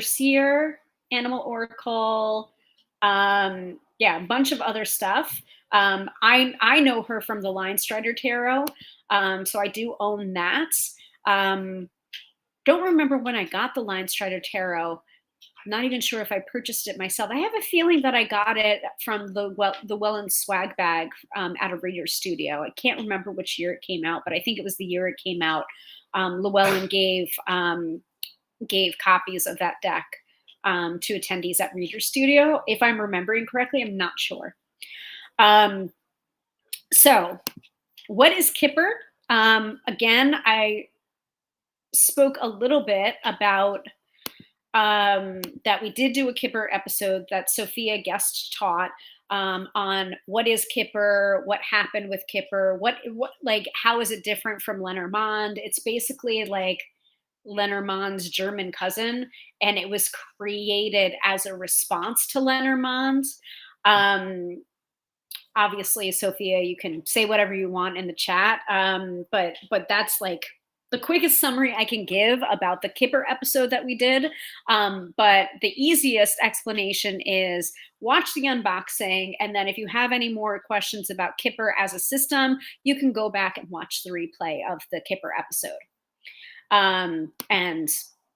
Seer Animal Oracle. Yeah, a bunch of other stuff. I know her from the Lion Strider Tarot, so I do own that. Don't remember when I got the Lion Strider Tarot. I'm not even sure if I purchased it myself. I have a feeling that I got it from the Llewellyn swag bag at a reader's studio. I can't remember which year it came out, but I think it was the year it came out. Llewellyn gave copies of that deck to attendees at reader's studio. If I'm remembering correctly, I'm not sure. So what is Kipper? Again, I spoke a little bit about that we did do a Kipper episode that Sophia guest taught on what is Kipper, what happened with Kipper, what like how is it different from Lenormand. It's basically like Lenormand's German cousin, and it was created as a response to Lenormand. Obviously, Sophia, you can say whatever you want in the chat, but that's like the quickest summary I can give about the Kipper episode that we did. But the easiest explanation is watch the unboxing. And then if you have any more questions about Kipper as a system, you can go back and watch the replay of the Kipper episode. And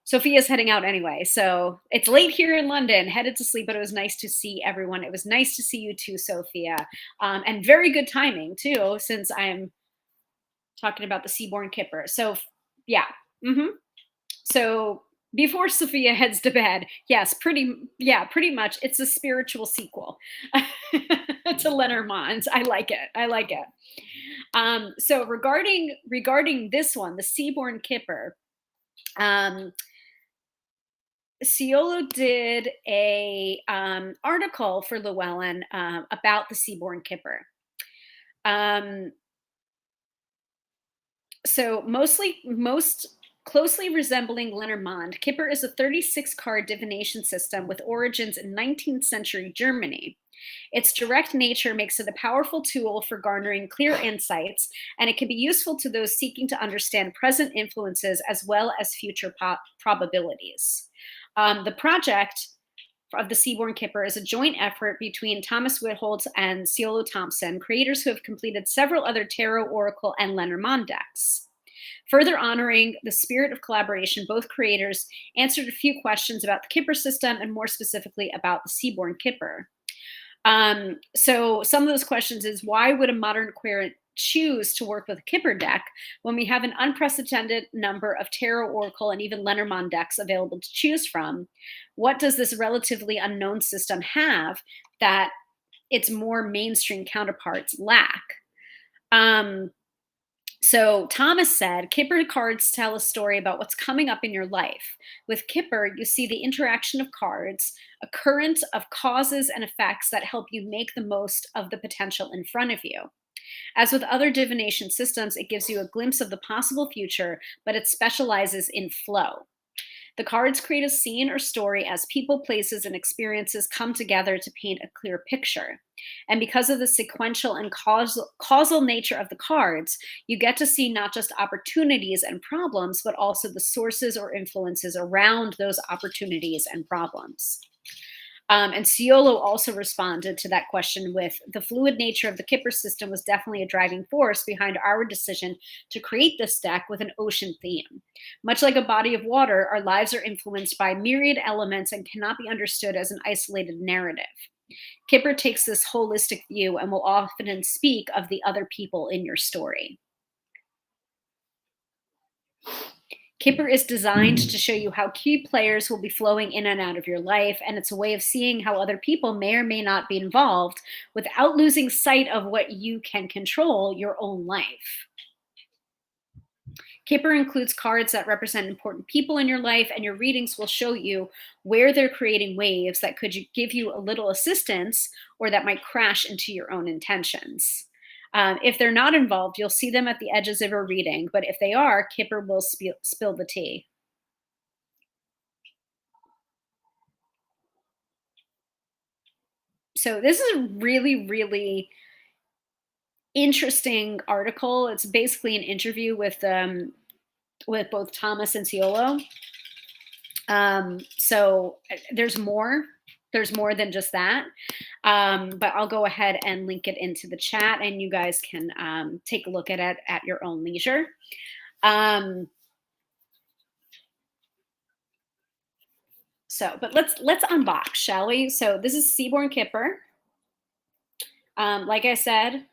Sophia's heading out anyway. So it's late here in London, headed to sleep, but it was nice to see everyone. It was nice to see you too, Sophia. And very good timing too, since I'm talking about the Seaborn Kipper. So yeah. So before Sophia heads to bed, yes, pretty much it's a spiritual sequel to Lenormand. I like it. So regarding this one, the Seaborn Kipper, Ciolo did a article for Llewellyn about the Seaborn Kipper. So most Closely resembling Lenormand, Kipper is a 36 card divination system with origins in 19th century Germany. Its direct nature makes it a powerful tool for garnering clear insights, and it can be useful to those seeking to understand present influences as well as future probabilities. The project of the Seaborn Kipper is a joint effort between Thomas Whitholtz and Ciolo Thompson, creators who have completed several other tarot, oracle, and Lenormand decks. Further honoring the spirit of collaboration, both creators answered a few questions about the Kipper system and more specifically about the Seaborn Kipper. So some of those questions is, why would a modern querent choose to work with a Kipper deck when we have an unprecedented number of tarot, oracle, and even Lenormand decks available to choose from? What does this relatively unknown system have that its more mainstream counterparts lack? So Thomas said, Kipper cards tell a story about what's coming up in your life. With Kipper, you see the interaction of cards, a current of causes and effects that help you make the most of the potential in front of you. As with other divination systems, it gives you a glimpse of the possible future, but it specializes in flow. The cards create a scene or story as people, places, and experiences come together to paint a clear picture. And because of the sequential and causal nature of the cards, you get to see not just opportunities and problems, but also the sources or influences around those opportunities and problems. And Ciolo also responded to that question with, the fluid nature of the Kipper system was definitely a driving force behind our decision to create this deck with an ocean theme. Much like a body of water, our lives are influenced by myriad elements and cannot be understood as an isolated narrative. Kipper takes this holistic view and will often speak of the other people in your story. Kipper is designed to show you how key players will be flowing in and out of your life, and it's a way of seeing how other people may or may not be involved without losing sight of what you can control, your own life. Kipper includes cards that represent important people in your life, and your readings will show you where they're creating waves that could give you a little assistance or that might crash into your own intentions. If they're not involved, you'll see them at the edges of your reading, but if they are, Kipper will spill the tea. So this is a really, really interesting article. It's basically an interview with both Thomas and Ciolo. So there's more. There's more than just that. But I'll go ahead and link it into the chat, and you guys can take a look at it at your own leisure. But let's unbox, shall we? So this is Seaborn Kipper. Like I said,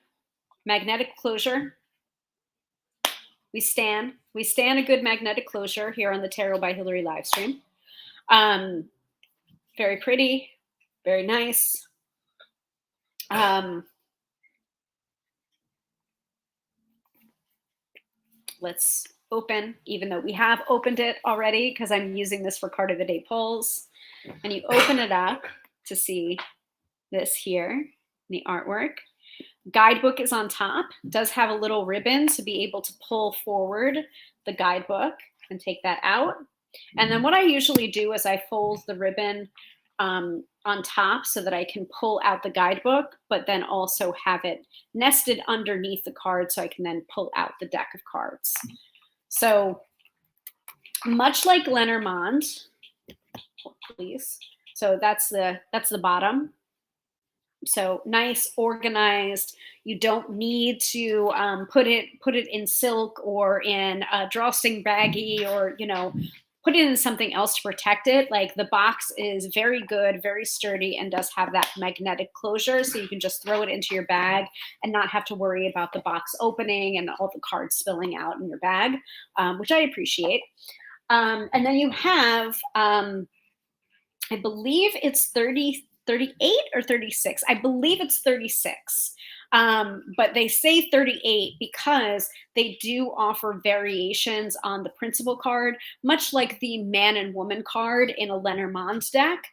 magnetic closure. We stand a good magnetic closure here on the Tarot by Hillary live stream. Very pretty, very nice. Let's open, even though we have opened it already, because I'm using this for card of the day polls. And you open it up to see this here, the artwork. Guidebook is on top. It does have a little ribbon to be able to pull forward the guidebook and take that out. And then what I usually do is I fold the ribbon on top so that I can pull out the guidebook, but then also have it nested underneath the card so I can then pull out the deck of cards. So much like Lenormand, please. So that's the bottom. So nice, organized. You don't need to put it in silk or in a drawstring baggie, or put it in something else to protect it. Like, the box is very good, very sturdy, and does have that magnetic closure, so you can just throw it into your bag and not have to worry about the box opening and all the cards spilling out in your bag, which I appreciate. And then you have, I believe it's 38 or 36. I believe it's 36 But they say 38 because they do offer variations on the principal card, much like the man and woman card in a Lenormand deck.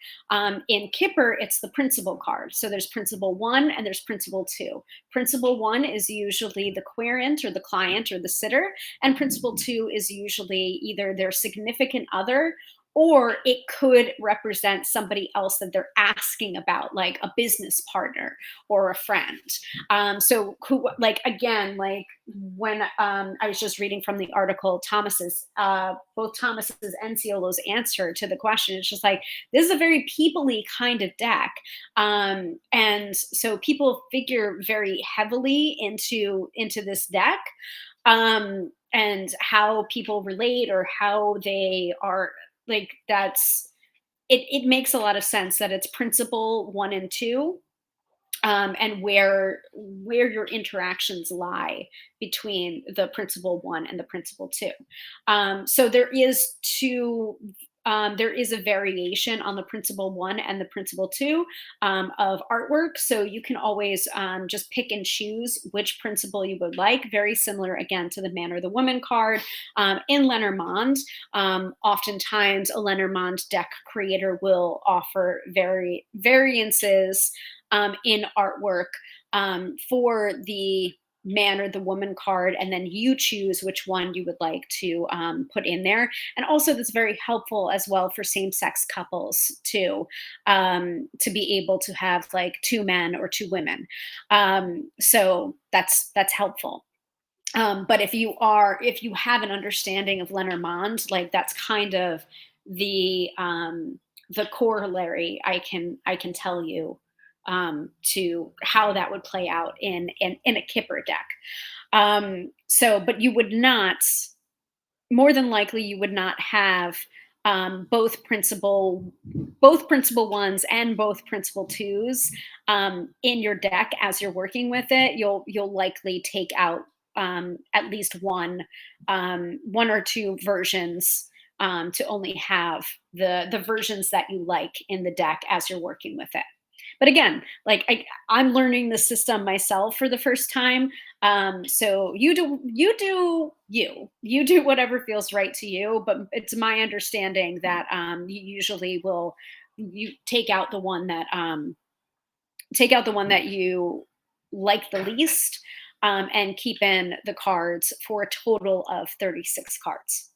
In Kipper, it's the principal card. So there's principal one and there's principal two. Principal one is usually the querent or the client or the sitter, and principal two is usually either their significant other, or it could represent somebody else that they're asking about, like a business partner or a friend. So who, like, again, like when I was just reading from the article, both Thomas's and Ciolo's answer to the question, it's just like, this is a very people-y kind of deck. And so people figure very heavily into this deck, and how people relate or how they are, like, it makes a lot of sense that it's principle one and two, and where your interactions lie between the principal one and the principal two. So there is a variation on the principal one and the principal two, of artwork. So you can always just pick and choose which principal you would like. Very similar, again, to the man or the woman card. In Lenormand, oftentimes a Lenormand deck creator will offer variances in artwork, for the man or the woman card, and then you choose which one you would like to put in there. And also, that's very helpful as well for same-sex couples to be able to have like two men or two women. So that's helpful. But if you have an understanding of Lenormand, like, that's kind of the corollary I can tell you, to how that would play out in a Kipper deck. So, but you would not, more than likely, you would not have both principal ones and both principal twos in your deck as you're working with it. You'll likely take out at least one or two versions, to only have the versions that you like in the deck as you're working with it. But again, like, I'm learning the system myself for the first time. So you do whatever feels right to you. But it's my understanding that you usually will you take out the one that you like the least, and keep in the cards for a total of 36 cards.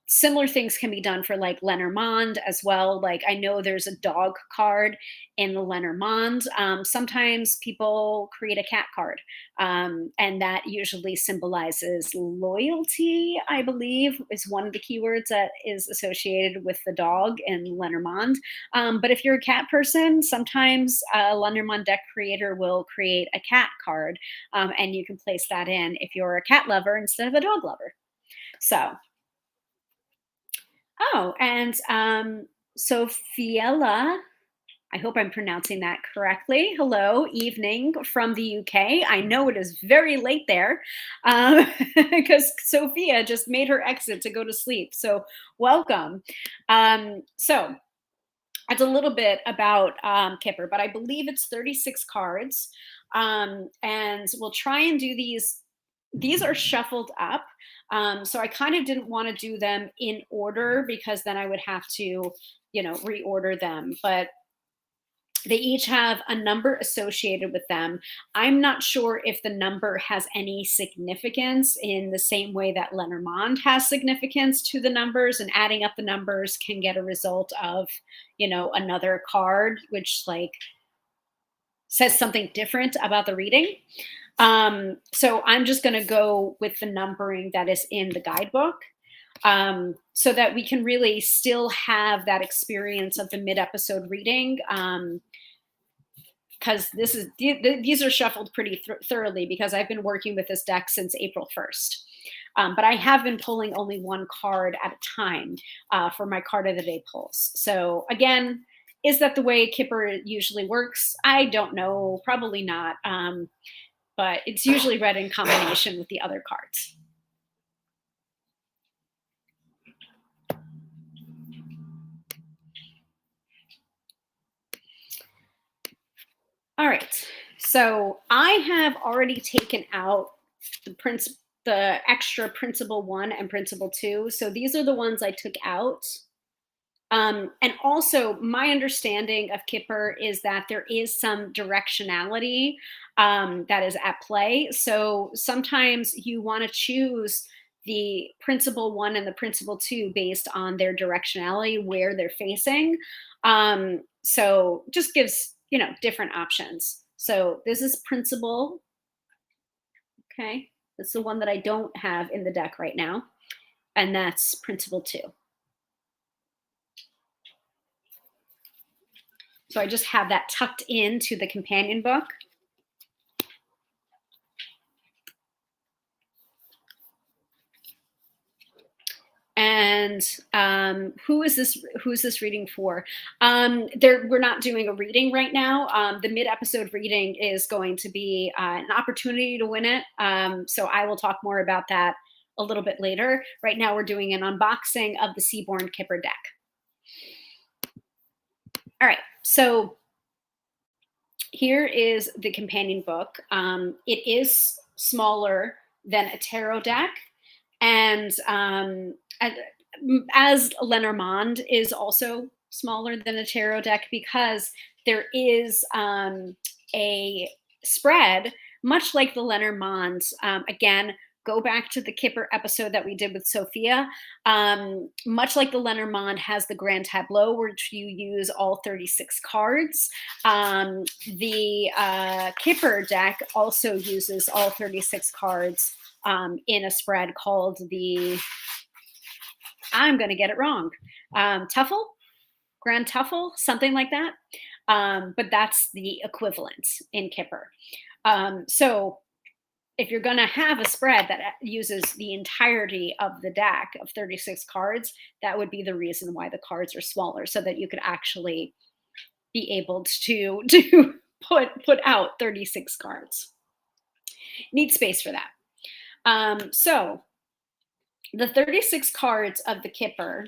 Similar things can be done for like Lenormand as well. Like, I know there's a dog card in the Lenormand. Sometimes people create a cat card, and that usually symbolizes loyalty, I believe, is one of the keywords that is associated with the dog in Lenormand. But if you're a cat person, sometimes a Lenormand deck creator will create a cat card, and you can place that in if you're a cat lover instead of a dog lover. So, oh, and Sophiella, I hope I'm pronouncing that correctly. Hello, evening from the UK. I know it is very late there, because Sophia just made her exit to go to sleep. So, welcome. So, it's a little bit about Kipper, but I believe it's 36 cards. And we'll try and do these. These are shuffled up. So I kind of didn't want to do them in order, because then I would have to, reorder them. But they each have a number associated with them. I'm not sure if the number has any significance in the same way that Lenormand has significance to the numbers, and adding up the numbers can get a result of, another card, which, like, says something different about the reading. So I'm just going to go with the numbering that is in the guidebook, so that we can really still have that experience of the mid-episode reading. Because these are shuffled pretty thoroughly, because I've been working with this deck since April 1st. But I have been pulling only one card at a time for my card of the day pulls. So again, is that the way Kipper usually works? I don't know, probably not. But it's usually read in combination with the other cards. All right, So I have already taken out the extra principal 1 and principal 2. So these are the ones I took out. And also, my understanding of Kipper is that there is some directionality that is at play. So sometimes you want to choose the principal 1 and the principal 2 based on their directionality, where they're facing. So just gives, different options. So this is principal. Okay. That's the one that I don't have in the deck right now. And that's principal 2. So I just have that tucked into the companion book. And who's this reading for? We're not doing a reading right now. The mid-episode reading is going to be an opportunity to win it. So I will talk more about that a little bit later. Right now, we're doing an unboxing of the Seaborn Kipper deck. All right, so here is the companion book. It is smaller than a tarot deck, and as Lenormand is also smaller than a tarot deck, because there is a spread, much like the Lenormand. Again, go back to the Kipper episode that we did with Sophia. Much like the Lenormand has the Grand Tableau, which you use all 36 cards. The Kipper deck also uses all 36 cards in a spread called the, I'm going to get it wrong, Tuffle? Grand Tuffle? Something like that. But that's the equivalent in Kipper. So if you're going to have a spread that uses the entirety of the deck of 36 cards, that would be the reason why the cards are smaller, so that you could actually be able to put out 36 cards. Need space for that. So the 36 cards of the Kipper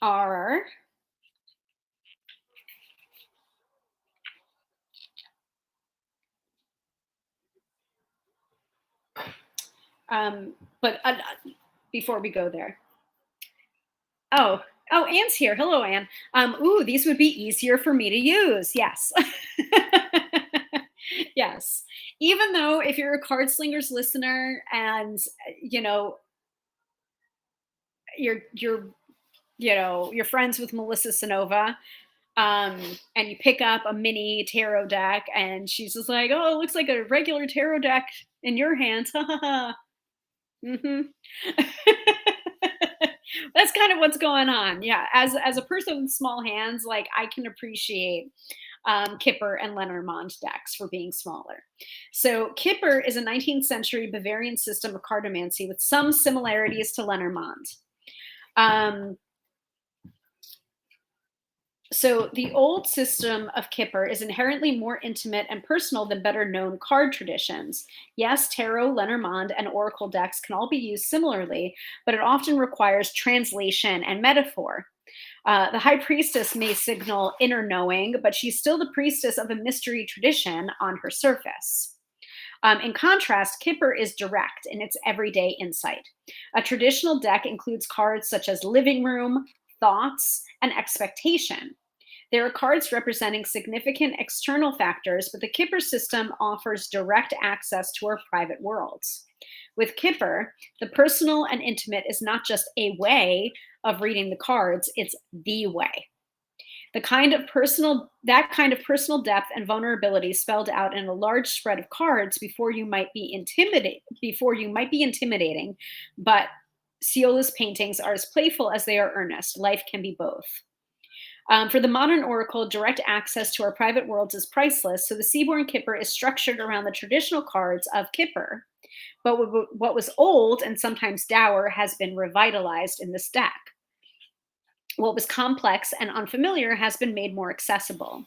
are but before we go there. Oh, Anne's here. Hello, Anne. Ooh, these would be easier for me to use. Yes. Yes. Even though if you're a Card Slingers listener and you're friends with Melissa Sonova, and you pick up a mini tarot deck and she's just like, oh, it looks like a regular tarot deck in your hands. Mm-hmm. That's kind of what's going on. Yeah, as a person with small hands, like, I can appreciate Kipper and Lenormand decks for being smaller. So Kipper is a 19th century Bavarian system of cartomancy with some similarities to Lenormand. So the old system of Kipper is inherently more intimate and personal than better known card traditions. Yes, tarot, Lenormand, and oracle decks can all be used similarly, but it often requires translation and metaphor. The high priestess may signal inner knowing, but she's still the priestess of a mystery tradition on her surface. In contrast, Kipper is direct in its everyday insight. A traditional deck includes cards such as living room, thoughts, and expectation. There are cards representing significant external factors, but the Kipper system offers direct access to our private worlds. With Kipper, the personal and intimate is not just a way of reading the cards, it's the way. That kind of personal depth and vulnerability spelled out in a large spread of cards before you might be intimidating, but Siola's paintings are as playful as they are earnest. Life can be both. For the modern oracle, direct access to our private worlds is priceless, so the Seaborn Kipper is structured around the traditional cards of Kipper. But what was old and sometimes dour has been revitalized in this deck. What was complex and unfamiliar has been made more accessible.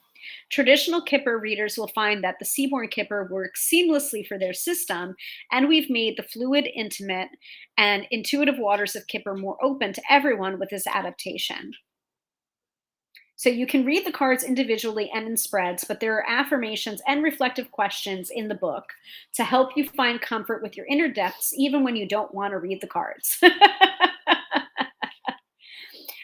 Traditional Kipper readers will find that the Seaborn Kipper works seamlessly for their system, and we've made the fluid, intimate, and intuitive waters of Kipper more open to everyone with this adaptation. So you can read the cards individually and in spreads, but there are affirmations and reflective questions in the book to help you find comfort with your inner depths, even when you don't want to read the cards.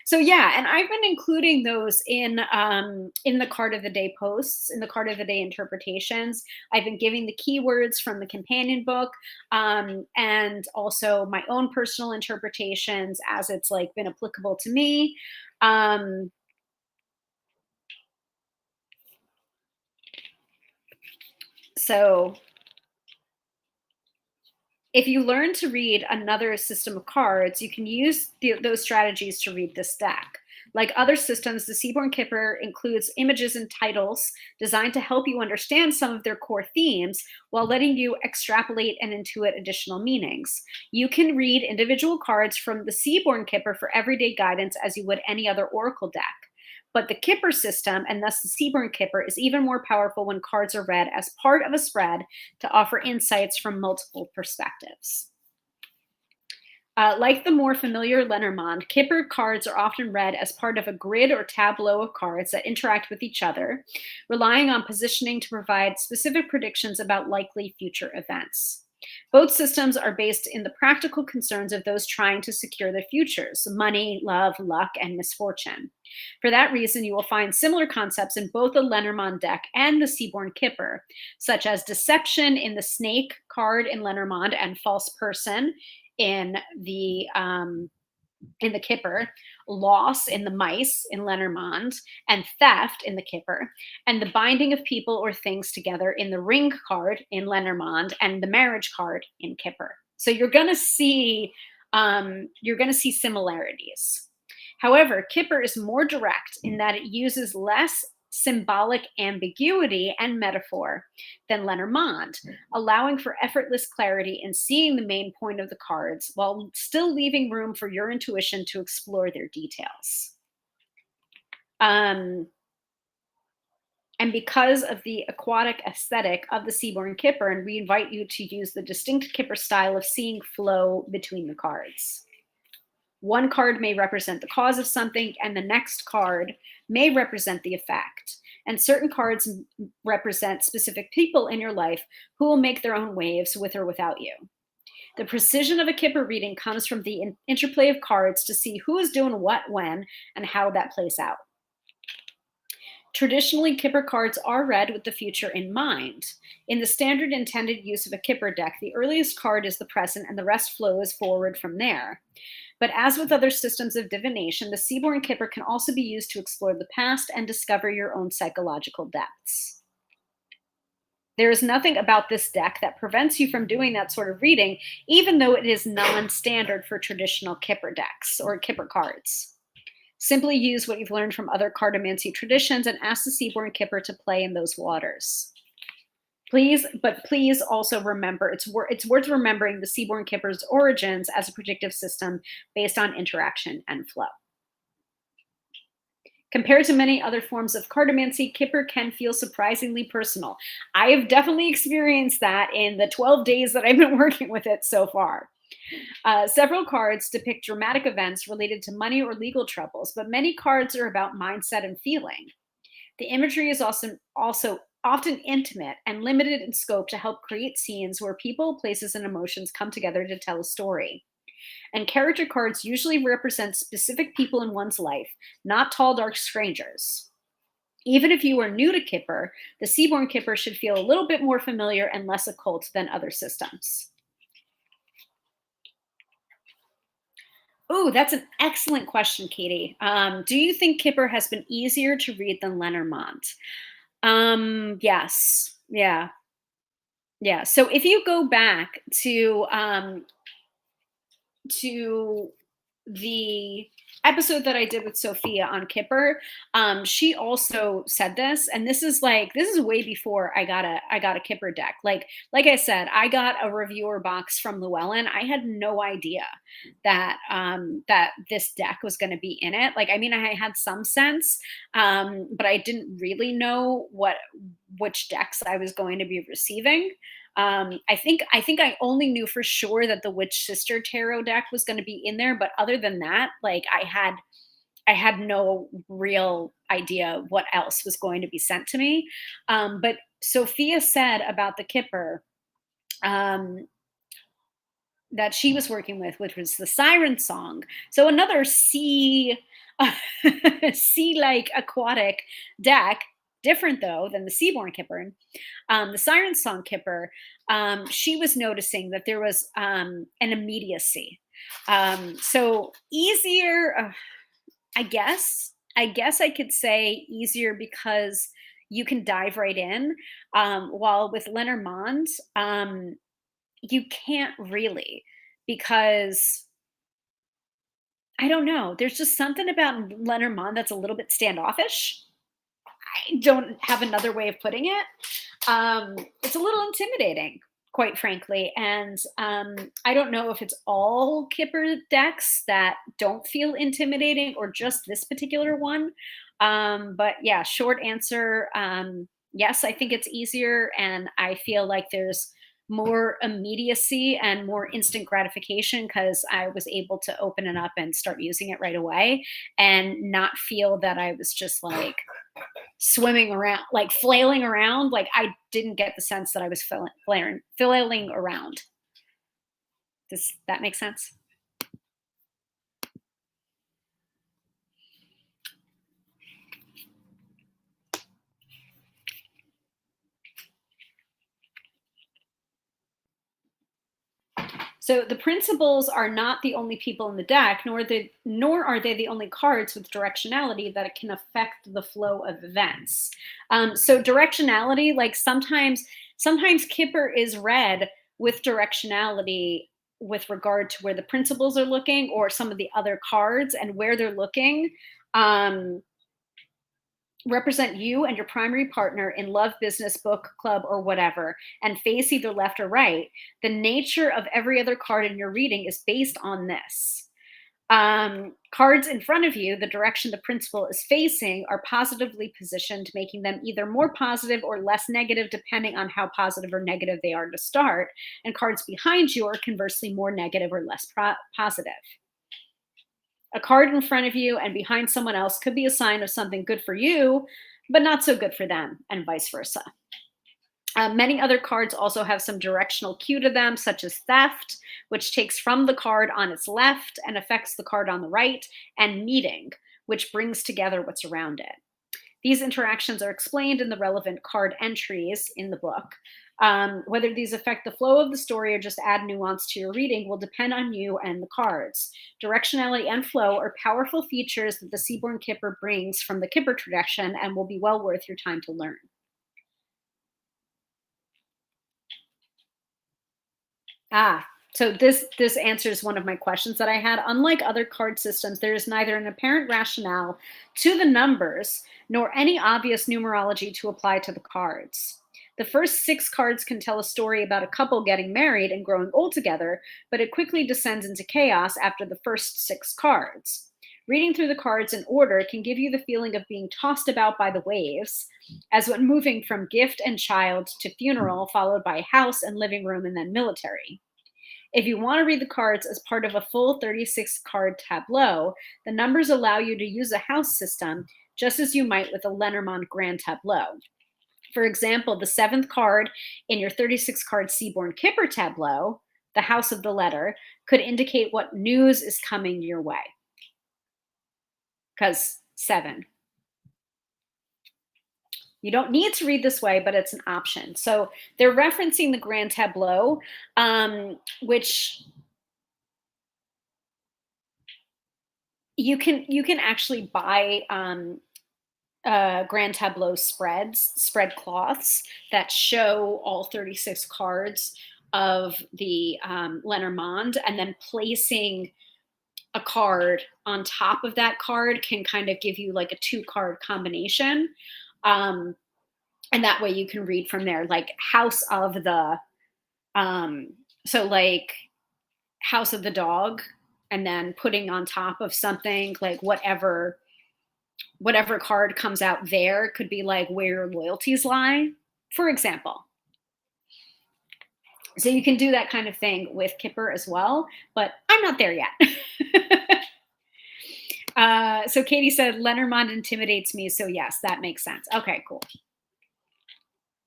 So yeah, and I've been including those in the card of the day posts, in the card of the day interpretations. I've been giving the keywords from the companion book, and also my own personal interpretations as it's like been applicable to me. Um, so if you learn to read another system of cards, you can use those strategies to read this deck. Like other systems, the Seaborn Kipper includes images and titles designed to help you understand some of their core themes while letting you extrapolate and intuit additional meanings. You can read individual cards from the Seaborn Kipper for everyday guidance as you would any other oracle deck. But the Kipper system, and thus the Seaborn Kipper, is even more powerful when cards are read as part of a spread to offer insights from multiple perspectives. Like the more familiar Lenormand, Kipper cards are often read as part of a grid or tableau of cards that interact with each other, relying on positioning to provide specific predictions about likely future events. Both systems are based in the practical concerns of those trying to secure their futures: money, love, luck, and misfortune. For that reason, you will find similar concepts in both the Lenormand deck and the Seaborn Kipper, such as deception in the snake card in Lenormand and false person in the Kipper, loss in the mice in Lenormand, and theft in the Kipper, and the binding of people or things together in the ring card in Lenormand and the marriage card in Kipper. So you're gonna see similarities. However, Kipper is more direct in that it uses less symbolic ambiguity and metaphor than Lenormand, allowing for effortless clarity in seeing the main point of the cards while still leaving room for your intuition to explore their details. Um, and because of the aquatic aesthetic of the Seaborn Kipper, and we invite you to use the distinct Kipper style of seeing flow between the cards. One card may represent the cause of something, and the next card may represent the effect. And certain cards represent specific people in your life who will make their own waves with or without you. The precision of a Kipper reading comes from the interplay of cards to see who is doing what when and how that plays out. Traditionally, Kipper cards are read with the future in mind. In the standard intended use of a Kipper deck, the earliest card is the present and the rest flows forward from there. But as with other systems of divination, the Seaborn Kipper can also be used to explore the past and discover your own psychological depths. There is nothing about this deck that prevents you from doing that sort of reading, even though it is non-standard for traditional Kipper decks or Kipper cards. Simply use what you've learned from other cartomancy traditions and ask the Seaborn Kipper to play in those waters. Please also remember, it's worth remembering the Seaborn Kipper's origins as a predictive system based on interaction and flow. Compared to many other forms of cartomancy, Kipper can feel surprisingly personal. I have definitely experienced that in the 12 days that I've been working with it so far. Several cards depict dramatic events related to money or legal troubles, but many cards are about mindset and feeling. The imagery is also often intimate and limited in scope to help create scenes where people, places, and emotions come together to tell a story. And character cards usually represent specific people in one's life, not tall, dark strangers. Even if you are new to Kipper, the Seaborn Kipper should feel a little bit more familiar and less occult than other systems. Oh, that's an excellent question, Katie. Do you think Kipper has been easier to read than Lenormand? Yes. Yeah. Yeah. So if you go back to the episode that I did with Sophia on Kipper, she also said this, and this is way before I got a Kipper deck. Like I said, I got a reviewer box from Llewellyn. I had no idea that that this deck was going to be in it. Like, I mean, I had some sense, but I didn't really know which decks I was going to be receiving. I think I only knew for sure that the Witch Sister Tarot deck was going to be in there, but other than that, like I had no real idea what else was going to be sent to me. But Sophia said about the Kipper, um, that she was working with, which was the Siren Song. So another sea, sea like aquatic deck, different though than the Seaborn Kipper. The Siren Song Kipper, she was noticing that there was an immediacy. So easier, I guess. I guess I could say easier because you can dive right in. While with Lenormand, you can't really, because I don't know. There's just something about Lenormand that's a little bit standoffish. I don't have another way of putting it. It's a little intimidating, quite frankly. And I don't know if it's all Kipper decks that don't feel intimidating or just this particular one. But yeah, short answer, yes, I think it's easier. And I feel like there's more immediacy and more instant gratification because I was able to open it up and start using it right away and not feel that I was just like swimming around, like flailing around. Like I didn't get the sense that I was flailing around. Does that make sense? So the principals are not the only people in the deck, nor are they the only cards with directionality that can affect the flow of events. So directionality, like sometimes Kipper is read with directionality with regard to where the principals are looking or some of the other cards and where they're looking. Um, Represent you and your primary partner in love, business, book, club, or whatever, and face either left or right. The nature of every other card in your reading is based on this. Cards in front of you, the direction the principal is facing, are positively positioned, making them either more positive or less negative, depending on how positive or negative they are to start. And cards behind you are conversely more negative or less positive. A card in front of you and behind someone else could be a sign of something good for you, but not so good for them, and vice versa. Many other cards also have some directional cue to them, such as theft, which takes from the card on its left and affects the card on the right, and meeting, which brings together what's around it. These interactions are explained in the relevant card entries in the book. Whether these affect the flow of the story or just add nuance to your reading will depend on you and the cards. Directionality and flow are powerful features that the Seaborn Kipper brings from the Kipper tradition and will be well worth your time to learn. Ah, so this answers one of my questions that I had. Unlike other card systems, there is neither an apparent rationale to the numbers nor any obvious numerology to apply to the cards. The first six cards can tell a story about a couple getting married and growing old together, but it quickly descends into chaos after the first six cards. Reading through the cards in order can give you the feeling of being tossed about by the waves, as when moving from gift and child to funeral, followed by house and living room and then military. If you want to read the cards as part of a full 36 card tableau, the numbers allow you to use a house system just as you might with a Lenormand grand tableau. For example, the seventh card in your 36 card Seaborn Kipper tableau, the house of the letter, could indicate what news is coming your way. Because seven. You don't need to read this way, but it's an option. So they're referencing the grand tableau, which you can actually buy grand tableau spread cloths that show all 36 cards of the Lenormand, and then placing a card on top of that card can kind of give you like a two card combination. Um, and that way you can read from there, like house of the, um, so like house of the dog, and then putting on top of something like whatever card comes out there could be like where your loyalties lie, for example. So you can do that kind of thing with Kipper as well, but I'm not there yet. So Katie said Lenormand intimidates me. So yes, that makes sense. Okay, cool.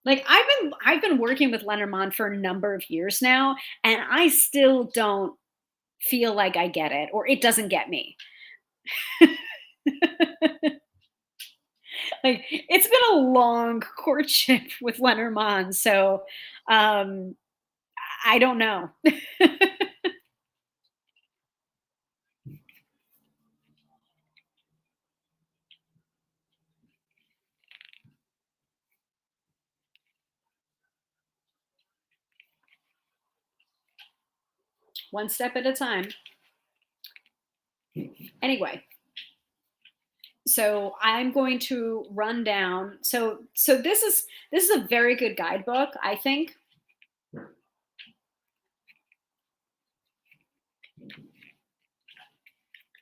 Like I've been working with Lenormand for a number of years now, and I still don't feel like I get it, or it doesn't get me. Like it's been a long courtship with Lenormand, so um, I don't know. One step at a time. Anyway, so I'm going to run down. So this is a very good guidebook, I think.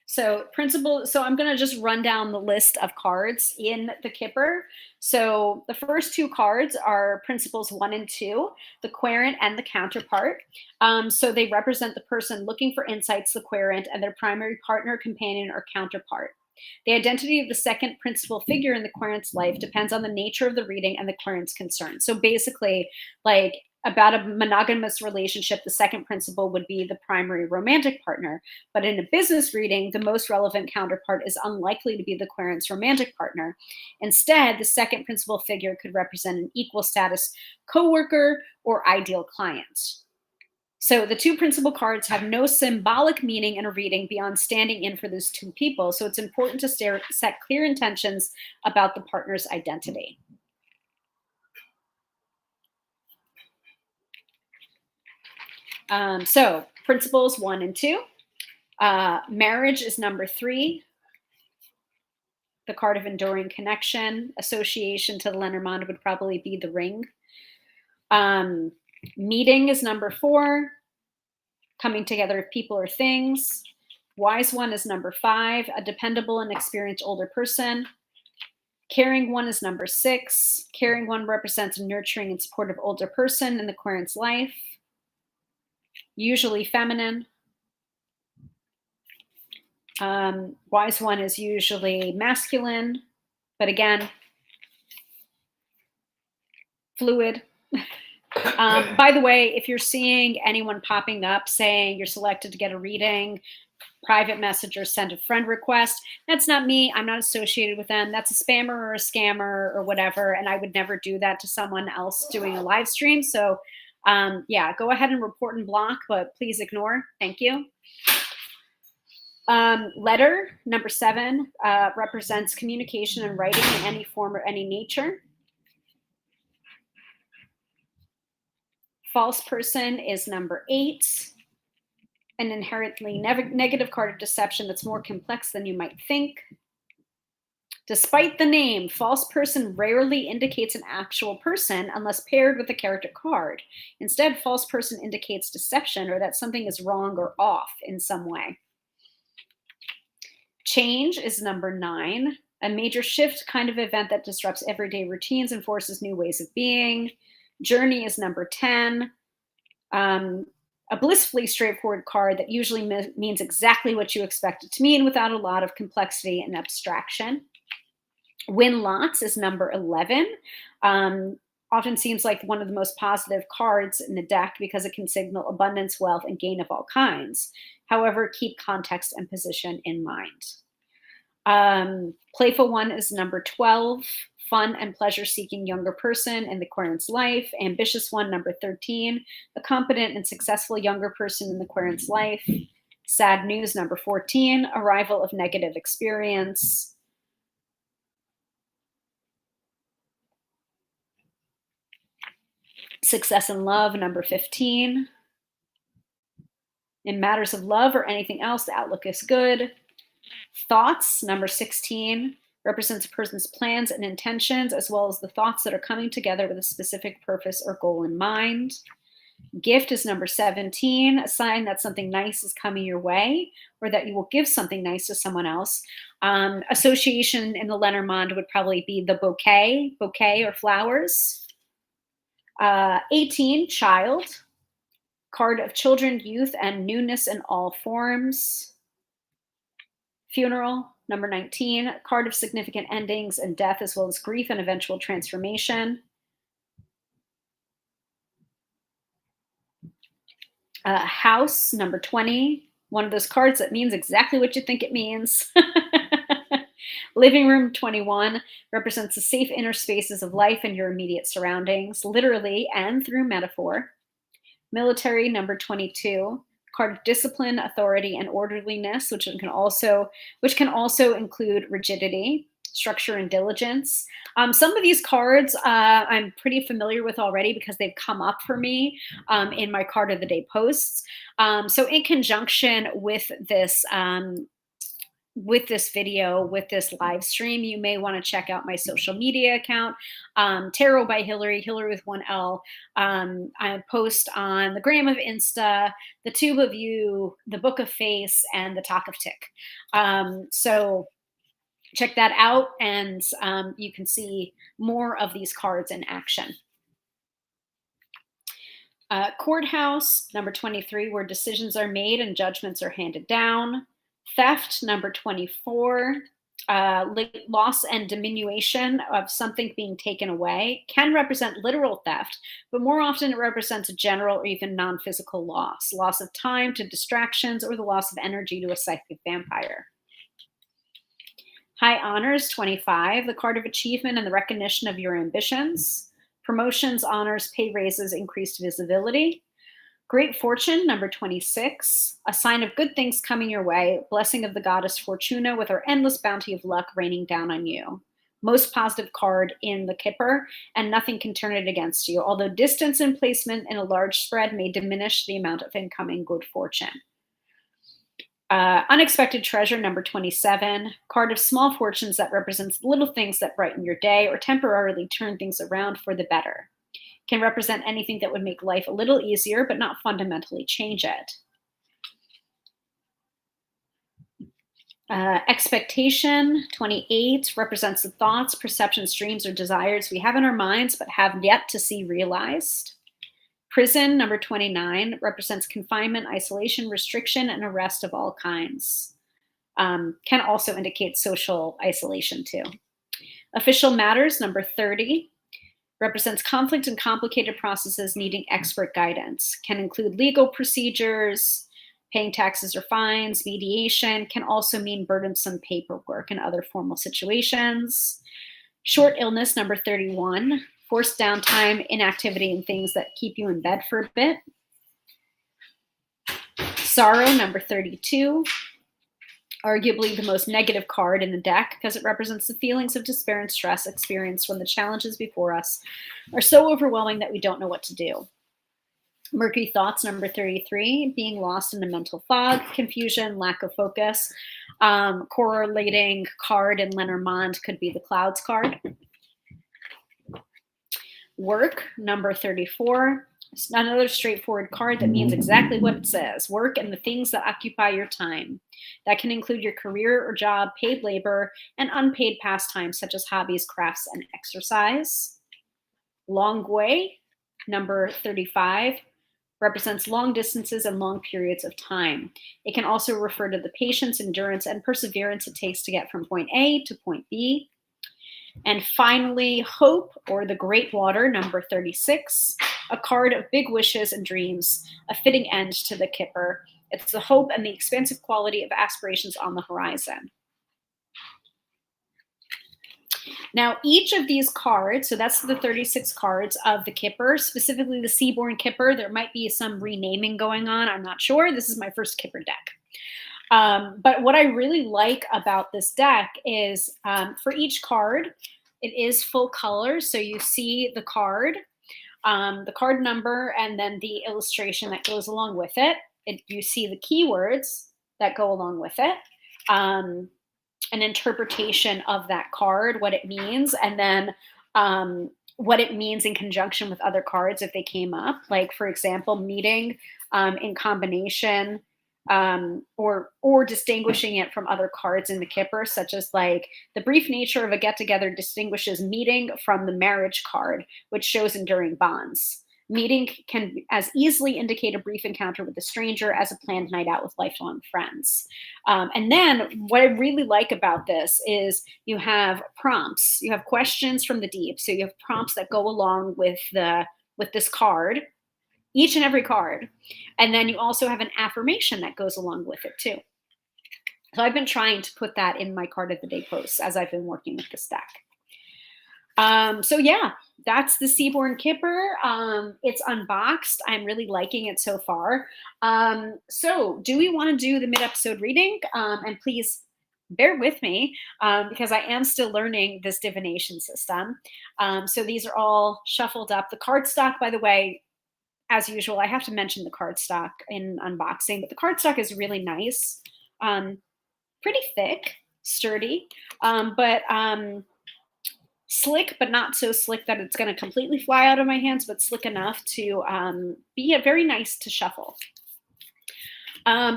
So principle. So I'm going to just run down the list of cards in the Kipper. So the first two cards are principles 1 and 2, the querent and the counterpart. So they represent the person looking for insights, the querent, and their primary partner, companion, or counterpart. The identity of the second principal figure in the querent's life depends on the nature of the reading and the querent's concern. So basically, like about a monogamous relationship, the second principal would be the primary romantic partner. But in a business reading, the most relevant counterpart is unlikely to be the querent's romantic partner. Instead, the second principal figure could represent an equal status coworker or ideal client. So the two principal cards have no symbolic meaning in a reading beyond standing in for those two people. So it's important to set clear intentions about the partner's identity. So principles 1 and 2. Marriage is number 3. The card of enduring connection. Association to the Lenormand would probably be the ring. Meeting is number 4. Coming together of people or things. Wise one is number 5. A dependable and experienced older person. Caring one is number 6. Caring one represents a nurturing and supportive older person in the querent's life, usually feminine. Wise one is usually masculine, but again, fluid. By the way, if you're seeing anyone popping up saying you're selected to get a reading, private message or send a friend request, that's not me. I'm not associated with them. That's a spammer or a scammer or whatever. And I would never do that to someone else doing a live stream. So yeah, go ahead and report and block, but please ignore. Thank you. Letter, number 7, represents communication and writing in any form or any nature. False person is number 8, an inherently negative card of deception that's more complex than you might think. Despite the name, false person rarely indicates an actual person unless paired with a character card. Instead, false person indicates deception or that something is wrong or off in some way. Change is number 9, a major shift kind of event that disrupts everyday routines and forces new ways of being. Journey is number 10, a blissfully straightforward card that usually means exactly what you expect it to mean without a lot of complexity and abstraction. Win lots is number 11. Often seems like one of the most positive cards in the deck because it can signal abundance, wealth, and gain of all kinds. However, keep context and position in mind. Playful one is number 12. Fun and pleasure-seeking younger person in the querent's life. Ambitious one, number 13. A competent and successful younger person in the querent's life. Sad news, number 14. Arrival of negative experience. Success in love, number 15. In matters of love or anything else, the outlook is good. Thoughts, number 16, represents a person's plans and intentions, as well as the thoughts that are coming together with a specific purpose or goal in mind. Gift is number 17, a sign that something nice is coming your way or that you will give something nice to someone else. Association in the Lenormand would probably be the bouquet or flowers. 18, child, card of children, youth, and newness in all forms. Funeral, number 19, card of significant endings and death, as well as grief and eventual transformation. House, number 20, one of those cards that means exactly what you think it means. Living room, 21, represents the safe inner spaces of life and your immediate surroundings, literally and through metaphor. Military, number 22, card of discipline, authority, and orderliness, which can also include rigidity, structure, and diligence. Some of these cards I'm pretty familiar with already because they've come up for me in my card of the day posts. So in conjunction with this video, with this live stream, you may want to check out my social media account, Tarot by Hillary, Hillary with one L. I post on the Gram of Insta, the Tube of You, the Book of Face, and the Talk of Tick. So check that out, and you can see more of these cards in action. Courthouse, number 23, where decisions are made and judgments are handed down. Theft, number 24, loss and diminution of something being taken away, can represent literal theft, but more often it represents a general or even non-physical loss of time to distractions, or the loss of energy to a psychic vampire. High honors, 25, the card of achievement and the recognition of your ambitions. Promotions, honors, pay raises, increased visibility. Great fortune, number 26, a sign of good things coming your way, blessing of the goddess Fortuna with her endless bounty of luck raining down on you. Most positive card in the Kipper, and nothing can turn it against you, although distance and placement in a large spread may diminish the amount of incoming good fortune. Unexpected treasure, number 27, card of small fortunes that represents little things that brighten your day or temporarily turn things around for the better. Can represent anything that would make life a little easier, but not fundamentally change it. Expectation, 28, represents the thoughts, perceptions, dreams, or desires we have in our minds, but have yet to see realized. Prison, number 29, represents confinement, isolation, restriction, and arrest of all kinds. Can also indicate social isolation too. Official matters, number 30, represents conflict and complicated processes needing expert guidance. Can include legal procedures, paying taxes or fines, mediation. Can also mean burdensome paperwork and other formal situations. Short illness, number 31, forced downtime, inactivity, and things that keep you in bed for a bit. Sorrow, number 32, arguably the most negative card in the deck because it represents the feelings of despair and stress experienced when the challenges before us are so overwhelming that we don't know what to do. Murky thoughts, number 33, being lost in a mental fog, confusion, lack of focus. Correlating card in Lenormand could be the Clouds card. Work, number 34. It's another straightforward card that means exactly what it says. Work and the things that occupy your time. That can include your career or job, paid labor, and unpaid pastimes such as hobbies, crafts, and exercise. Long way, number 35, represents long distances and long periods of time. It can also refer to the patience, endurance, and perseverance it takes to get from point A to point B. And finally, Hope, or the Great Water, number 36, a card of big wishes and dreams, a fitting end to the Kipper. It's the hope and the expansive quality of aspirations on the horizon. Now, each of these cards, so that's the 36 cards of the Kipper, specifically the Seaborn Kipper. There might be some renaming going on. I'm not sure. This is my first Kipper deck. But what I really like about this deck is for each card, it is full color. So you see the card number, and then the illustration that goes along with it. You see the keywords that go along with it, an interpretation of that card, what it means, and then what it means in conjunction with other cards if they came up. Like, for example, meeting in combination, or distinguishing it from other cards in the Kipper, such as like the brief nature of a get-together distinguishes meeting from the marriage card, which shows enduring bonds. Meeting can as easily indicate a brief encounter with a stranger as a planned night out with lifelong friends. And then what I really like about this is you have prompts. You have questions from the deep. So you have prompts that go along with this card, each and every card. And then you also have an affirmation that goes along with it too. So I've been trying to put that in my card of the day posts as I've been working with this deck. So yeah, that's the Seaborn Kipper. It's unboxed. I'm really liking it so far. So do we want to do the mid-episode reading? And please bear with me because I am still learning this divination system. So these are all shuffled up. The cardstock, by the way, as usual, I have to mention the cardstock in unboxing, but the cardstock is really nice. Pretty thick, sturdy, but slick, but not so slick that it's going to completely fly out of my hands, but slick enough to be very nice to shuffle.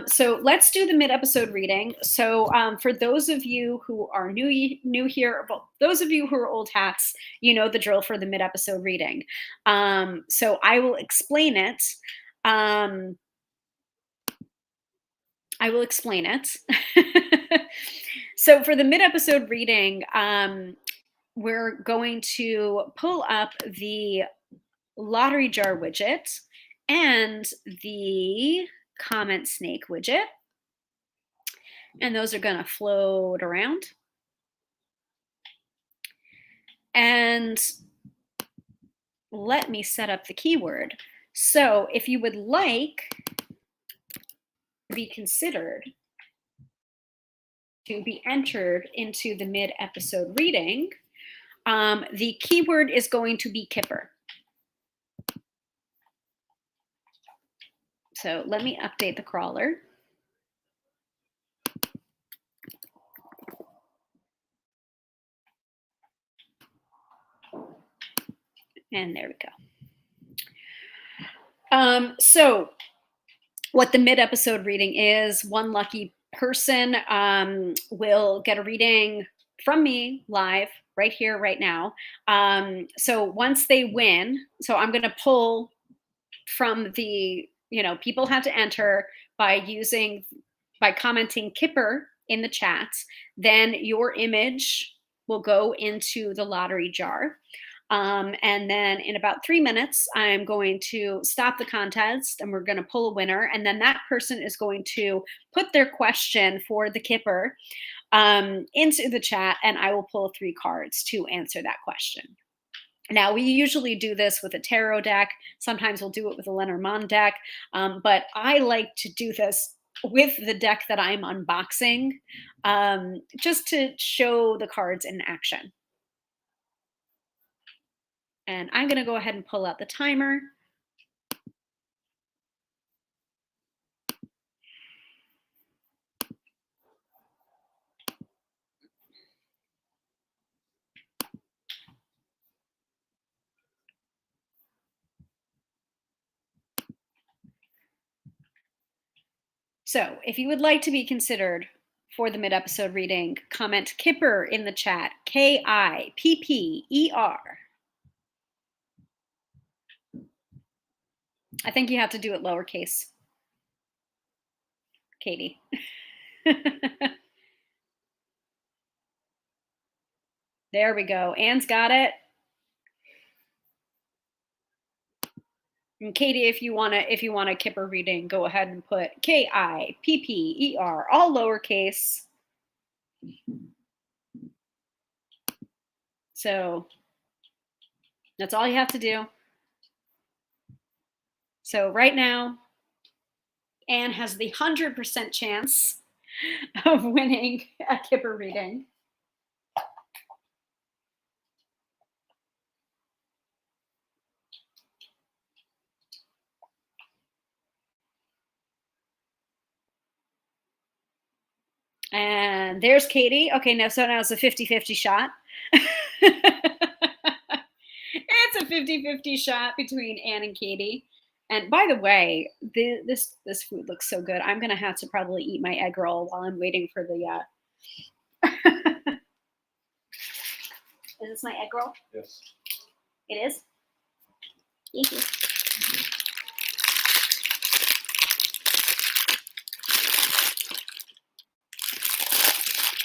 So let's do the mid-episode reading. So for those of you who are new here, well, those of you who are old hats, you know the drill for the mid-episode reading. So I will explain it. So for the mid-episode reading, we're going to pull up the lottery jar widget and the comment snake widget. And those are going to float around. And let me set up the keyword. So if you would like to be considered to be entered into the mid-episode reading, the keyword is going to be Kipper. So let me update the crawler. And there we go. So what the mid-episode reading is, one lucky person will get a reading from me live right here, right now. So once they win, so I'm going to pull from the, people have to enter by commenting Kipper in the chat. Then your image will go into the lottery jar. And then in about 3 minutes, I'm going to stop the contest and we're going to pull a winner. And then that person is going to put their question for the Kipper into the chat, and I will pull 3 cards to answer that question. Now, we usually do this with a tarot deck. Sometimes we'll do it with a Lenormand deck. But I like to do this with the deck that I'm unboxing, just to show the cards in action. And I'm going to go ahead and pull out the timer. So if you would like to be considered for the mid-episode reading, comment Kipper in the chat, Kipper. I think you have to do it lowercase, Katie. There we go. Anne's got it. And Katie, if you want a Kipper reading, go ahead and put Kipper, all lowercase. So that's all you have to do. So right now, Anne has the 100% chance of winning a Kipper reading. And there's Katie. Okay, now it's a 50-50 shot. It's a 50-50 shot between Anne and Katie. And by the way, this food looks so good. I'm going to have to probably eat my egg roll while I'm waiting for the... Is this my egg roll? Yes. It is? Thank you.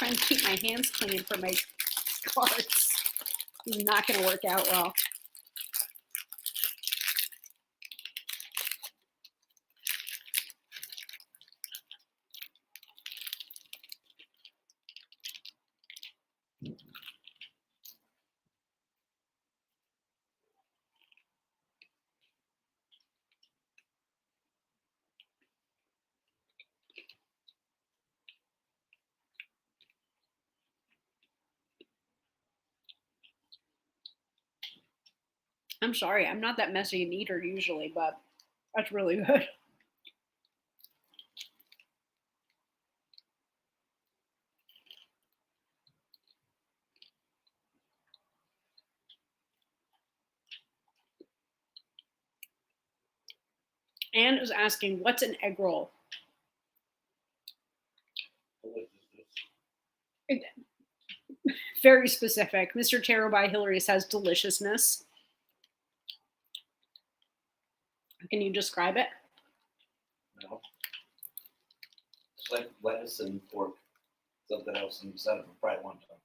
trying to keep my hands clean for my cards. This is not going to work out well. I'm sorry, I'm not that messy an eater usually, but that's really good. Anne is asking, what's an egg roll? Very specific. Mr. Tarot by Hillary says deliciousness. Can you describe it? No. It's like lettuce and pork. Something else inside of a fried wonton.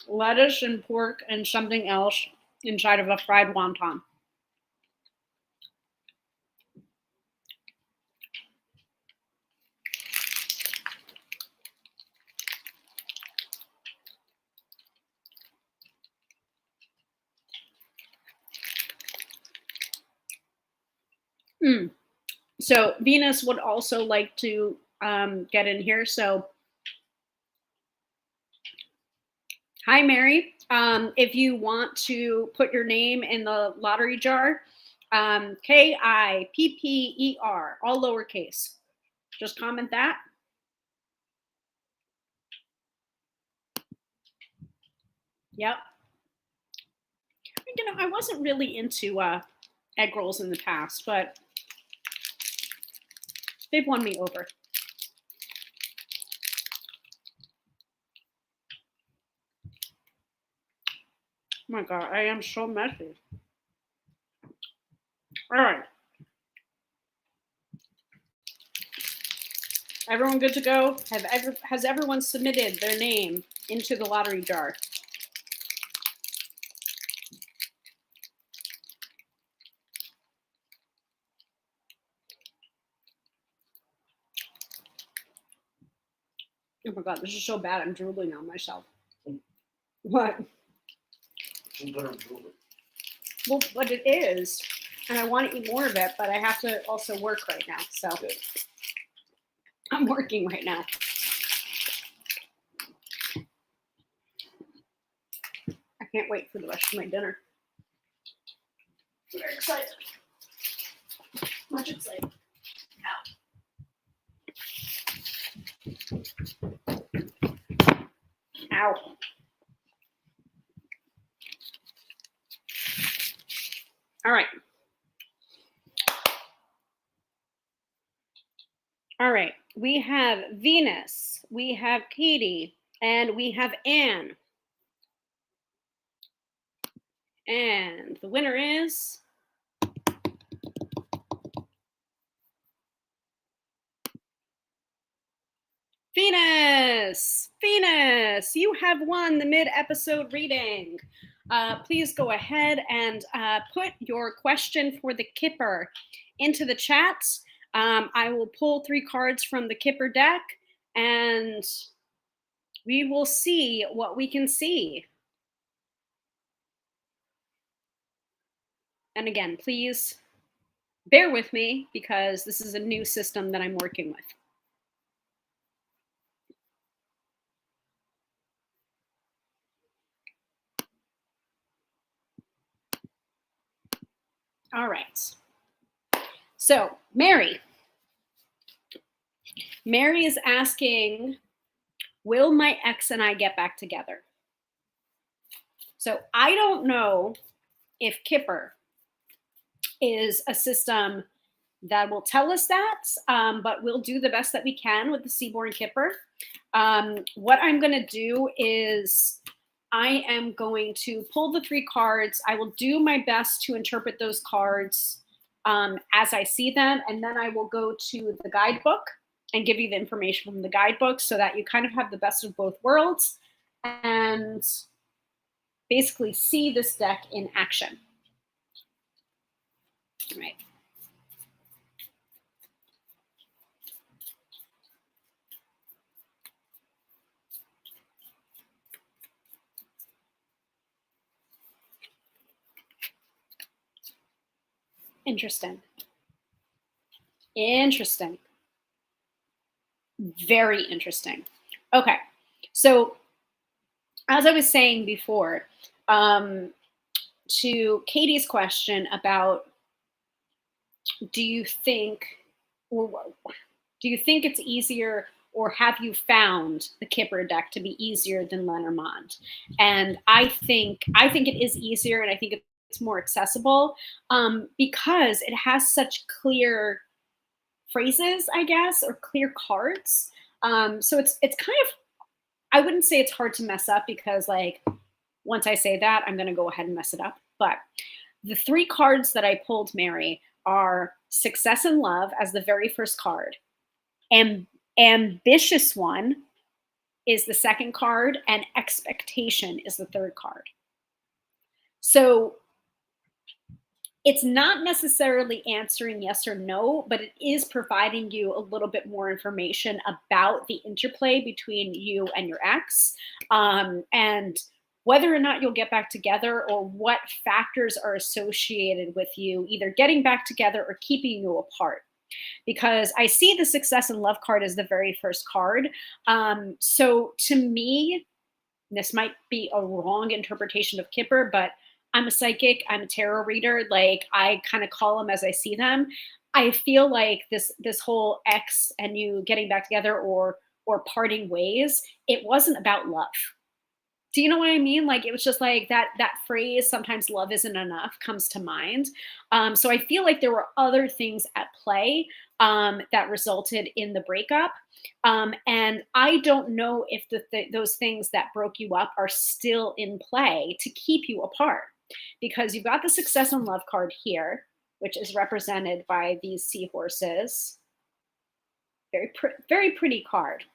Lettuce and pork and something else inside of a fried wonton. So Venus would also like to get in here. So hi, Mary. If you want to put your name in the lottery jar, Kipper, all lowercase. Just comment that. Yep. You know, I wasn't really into egg rolls in the past, but they've won me over. Oh my God, I am so messy. All right. Everyone good to go? Has everyone submitted their name into the lottery jar? Oh my God, this is so bad. I'm drooling on myself. What? Well, but it is. And I want to eat more of it, but I have to also work right now. So I'm working right now. I can't wait for the rest of my dinner. Very excited. Much excited. Ow. All right. All right. We have Venus, we have Katie, and we have Anne. And the winner is Venus. Venus, you have won the mid-episode reading. Please go ahead and put your question for the Kipper into the chat. I will pull 3 cards from the Kipper deck, and we will see what we can see. And again, please bear with me because this is a new system that I'm working with. All right. So, Mary is asking, will my ex and I get back together? So I don't know if Kipper is a system that will tell us that, but we'll do the best that we can with the Seaborn Kipper. What I'm going to do is I am going to pull the 3 cards. I will do my best to interpret those cards as I see them, and then I will go to the guidebook and give you the information from the guidebook so that you kind of have the best of both worlds and basically see this deck in action. All right. Interesting. Interesting. Very interesting. Okay. So, as I was saying before, to Katie's question about do you think, or do you think it's easier, or have you found the Kipper deck to be easier than Lenormand? And I think it is easier, and I think it's more accessible because it has such clear phrases, I guess, or clear cards. So it's kind of, I wouldn't say it's hard to mess up because like once I say that, I'm going to go ahead and mess it up. But the three cards that I pulled, Mary, are Success in Love as the very first card, and Ambitious One is the second card, and Expectation is the third card. So it's not necessarily answering yes or no, but it is providing you a little bit more information about the interplay between you and your ex, and whether or not you'll get back together, or what factors are associated with you either getting back together or keeping you apart. Because I see the Success and Love card as the very first card. So to me, this might be a wrong interpretation of Kipper, but I'm a psychic, I'm a tarot reader. Like I kind of call them as I see them. I feel like this whole ex and you getting back together or parting ways, it wasn't about love. Do you know what I mean? Like it was just like that phrase, sometimes love isn't enough, comes to mind. So I feel like there were other things at play that resulted in the breakup. And I don't know if those things that broke you up are still in play to keep you apart, because you've got the Success and Love card here, which is represented by these seahorses. Very pretty card.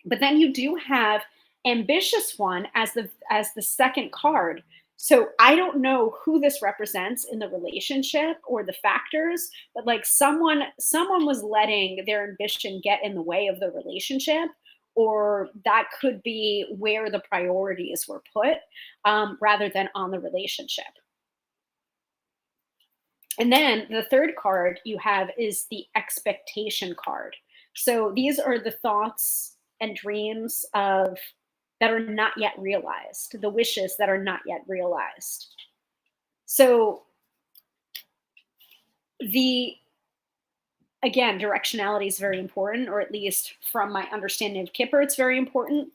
But then you do have Ambitious One as the second card. So I don't know who this represents in the relationship or the factors, but like someone was letting their ambition get in the way of the relationship, or that could be where the priorities were put, rather than on the relationship. And then the third card you have is the Expectation card. So these are the thoughts and dreams of that are not yet realized, the wishes that are not yet realized. So the again, directionality is very important, or at least from my understanding of Kipper, it's very important.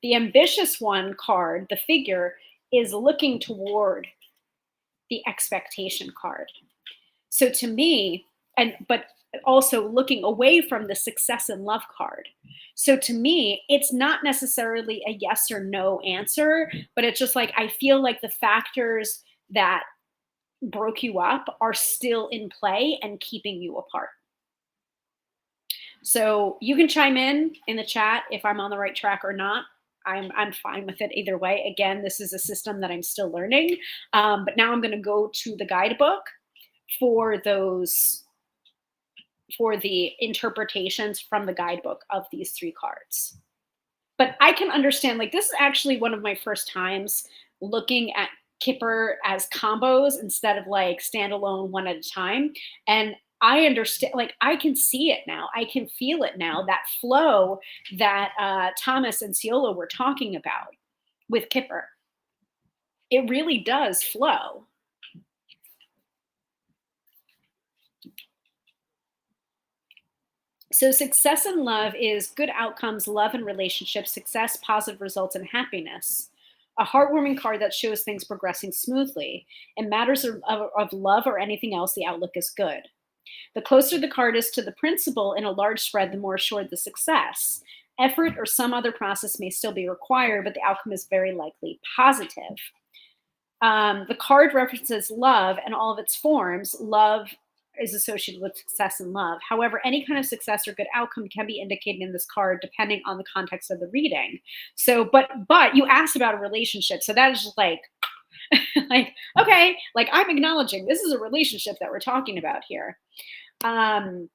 The Ambitious One card, the figure, is looking toward the Expectation card. So to me, but also looking away from the Success and Love card. So to me, it's not necessarily a yes or no answer, but it's just like I feel like the factors that broke you up are still in play and keeping you apart. So you can chime in the chat if I'm on the right track or not. I'm fine with it either way. Again, this is a system that I'm still learning, but now I'm going to go to the guidebook for the interpretations from the guidebook of these three cards. But I can understand, like, this is actually one of my first times looking at Kipper as combos instead of like standalone one at a time. And I understand, like, I can see it now. I can feel it now, that flow that Thomas and Ciola were talking about with Kipper. It really does flow. So Success in Love is good outcomes, love and relationships, success, positive results, and happiness. A heartwarming card that shows things progressing smoothly. In matters of love or anything else, the outlook is good. The closer the card is to the principal in a large spread, the more assured the success. Effort or some other process may still be required, but the outcome is very likely positive. The card references love and all of its forms: love is associated with success in love. However, any kind of success or good outcome can be indicated in this card depending on the context of the reading. So, but you asked about a relationship, so that is just like like okay, like I'm acknowledging this is a relationship that we're talking about here. Um,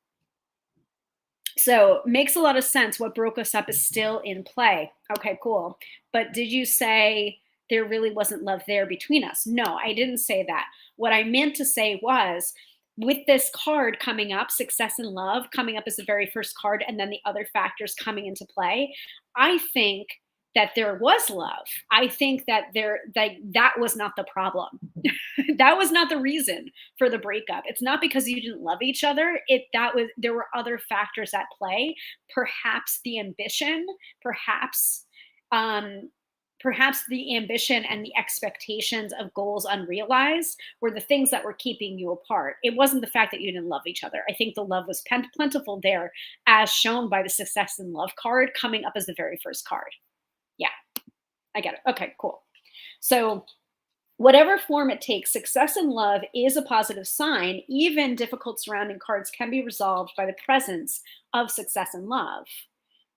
so makes a lot of sense. What broke us up is still in play. Okay, cool. But did you say there really wasn't love there between us? No, I didn't say that. What I meant to say was with this card coming up, success and love coming up as the very first card, and then the other factors coming into play, I think that there was love. I think that that was not the problem. That was not the reason for the breakup. It's not because you didn't love each other. There were other factors at play. Perhaps the ambition, perhaps um, perhaps the ambition and the expectations of goals unrealized were the things that were keeping you apart. It wasn't the fact that you didn't love each other. I think the love was plentiful there, as shown by the success and love card coming up as the very first card. Yeah, I get it. Okay, cool. So whatever form it takes, success in love is a positive sign. Even difficult surrounding cards can be resolved by the presence of success in love.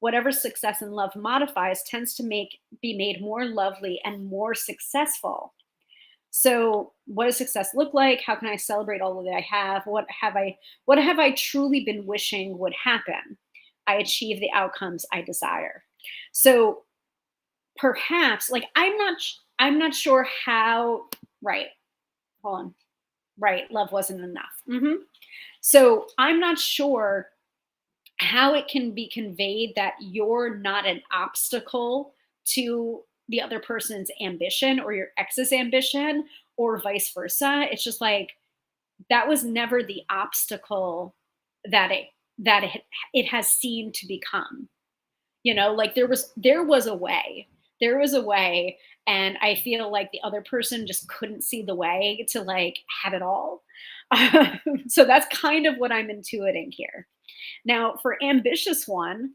Whatever success in love modifies tends to be made more lovely and more successful. So, what does success look like? How can I celebrate all that I have? What have I truly been wishing would happen? I achieve the outcomes I desire. So, perhaps like I'm not sure how. Right, hold on. Right, love wasn't enough. So I'm not sure how it can be conveyed that you're not an obstacle to the other person's ambition or your ex's ambition or vice versa. It's just like that was never the obstacle that it has seemed to become. Like there was a way. There was a way, and I feel like the other person just couldn't see the way to like have it all. So that's kind of what I'm intuiting here. Now, for ambitious one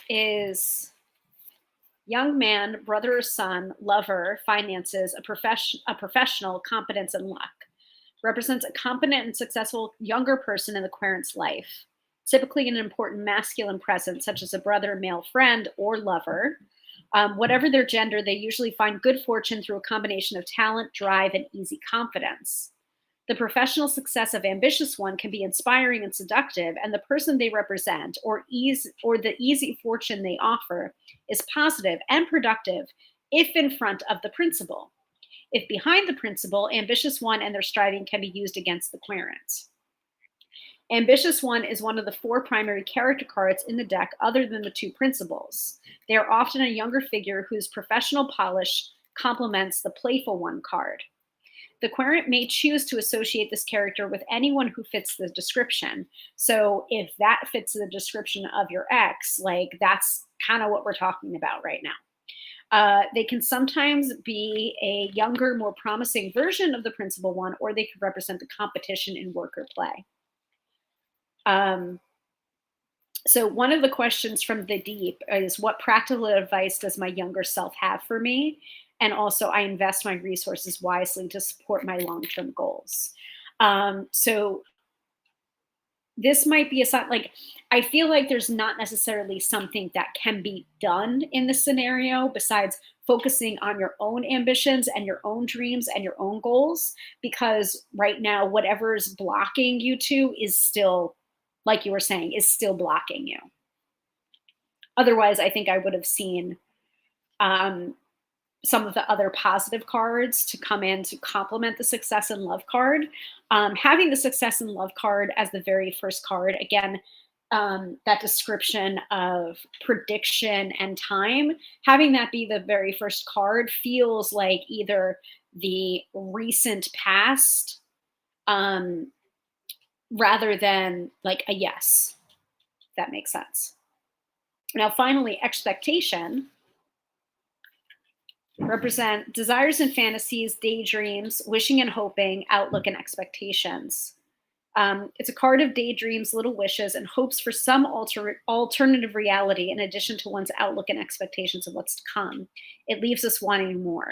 is young man, brother or son, lover, finances, a professional, competence, and luck. Represents a competent and successful younger person in the querent's life, typically an important masculine presence, such as a brother, male friend, or lover. Whatever their gender, they usually find good fortune through a combination of talent, drive, and easy confidence. The professional success of ambitious one can be inspiring and seductive, and the person they represent or the easy fortune they offer is positive and productive if in front of the principal. If behind the principal, ambitious one and their striving can be used against the querent. Ambitious one is one of the 4 primary character cards in the deck other than the 2 principals. They are often a younger figure whose professional polish complements the playful one card. The querent may choose to associate this character with anyone who fits the description. So if that fits the description of your ex, like that's kind of what we're talking about right now. They can sometimes be a younger, more promising version of the principal one, or they could represent the competition in work or play. So one of the questions from the deep is, what practical advice does my younger self have for me? And also, I invest my resources wisely to support my long-term goals. So this might be like, I feel like there's not necessarily something that can be done in this scenario besides focusing on your own ambitions and your own dreams and your own goals, because right now, whatever is blocking you two is still, like you were saying, is still blocking you. Otherwise, I think I would have seen some of the other positive cards to come in to complement the success and love card. Having the success and love card as the very first card, again, that description of prediction and time, having that be the very first card feels like either the recent past rather than like a yes, if that makes sense. Now, finally, expectation represent desires and fantasies, daydreams, wishing and hoping, outlook and expectations. It's a card of daydreams, little wishes, and hopes for some alternative reality in addition to one's outlook and expectations of what's to come. It leaves us wanting more.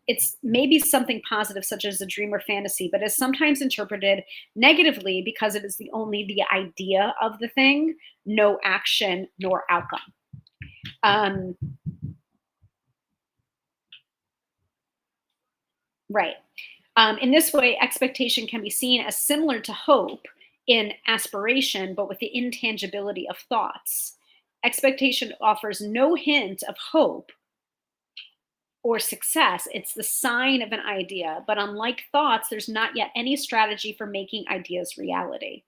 It's maybe something positive, such as a dream or fantasy, but is sometimes interpreted negatively because it is only the idea of the thing, no action nor outcome. Um, right. In this way, expectation can be seen as similar to hope in aspiration, but with the intangibility of thoughts. Expectation offers no hint of hope or success. It's the sign of an idea, but unlike thoughts, there's not yet any strategy for making ideas reality.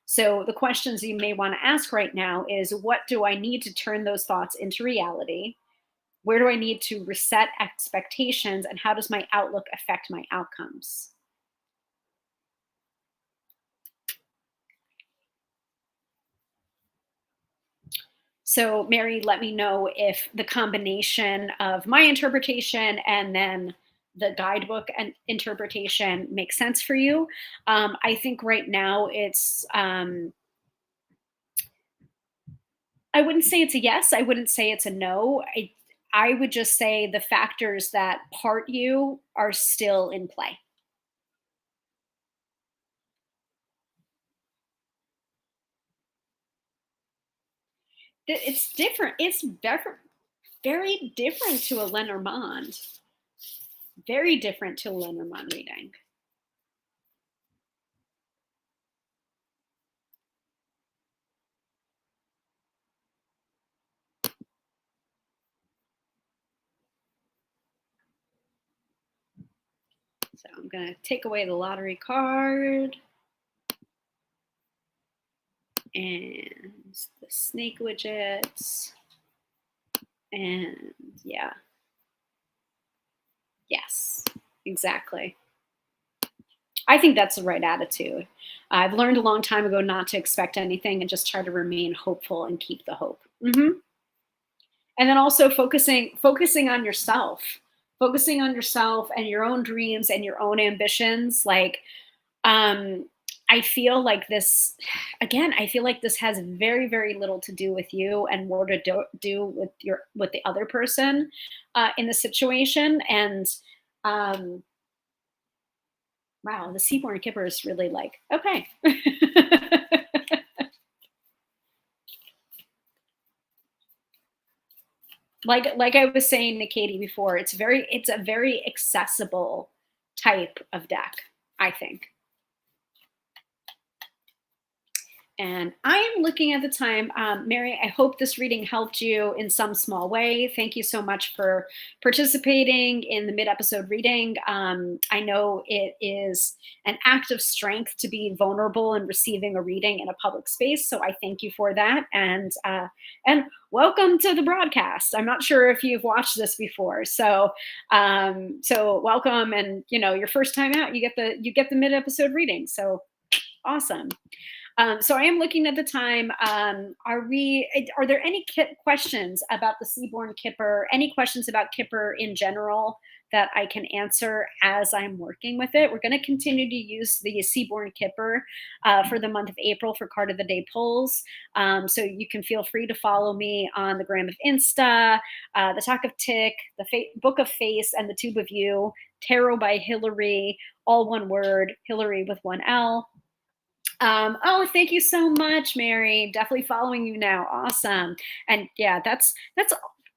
So the questions you may want to ask right now is, what do I need to turn those thoughts into reality? Where do I need to reset expectations, and how does my outlook affect my outcomes? So, Mary, let me know if the combination of my interpretation and then the guidebook and interpretation makes sense for you. I think right now I wouldn't say it's a yes. I wouldn't say it's a no. I would just say the factors that part you are still in play. It's different. It's very different to a Lenormand. Very different to a Lenormand reading. So I'm going to take away the lottery card and the snake widgets. And yeah. Yes, exactly. I think that's the right attitude. I've learned a long time ago not to expect anything and just try to remain hopeful and keep the hope. And then also focusing on yourself, focusing on yourself and your own dreams and your own ambitions. Like, I feel like this, again, I feel like this has very, very little to do with you and more to do with the other person in the situation. And wow, the Seaborn Kipper is really like, okay. Like I was saying to Katie before, it's a very accessible type of deck, I think. And I am looking at the time. Mary, I hope this reading helped you in some small way. Thank you so much for participating in the mid-episode reading. I know it is an act of strength to be vulnerable and receiving a reading in a public space, so I thank you for that. And welcome to the broadcast. I'm not sure if you've watched this before, so welcome. And your first time out, you get the mid-episode reading. So awesome. So I am looking at the time. Are there any questions about the Seaborn Kipper? Any questions about Kipper in general that I can answer as I'm working with it? We're going to continue to use the Seaborn Kipper for the month of April for Card of the Day polls. So you can feel free to follow me on the Gram of Insta, the Talk of Tick, the Book of Face, and the Tube of You, Tarot by Hillary, all one word, Hillary with one L. Oh, thank you so much, Mary. Definitely following you now. Awesome. And yeah, that's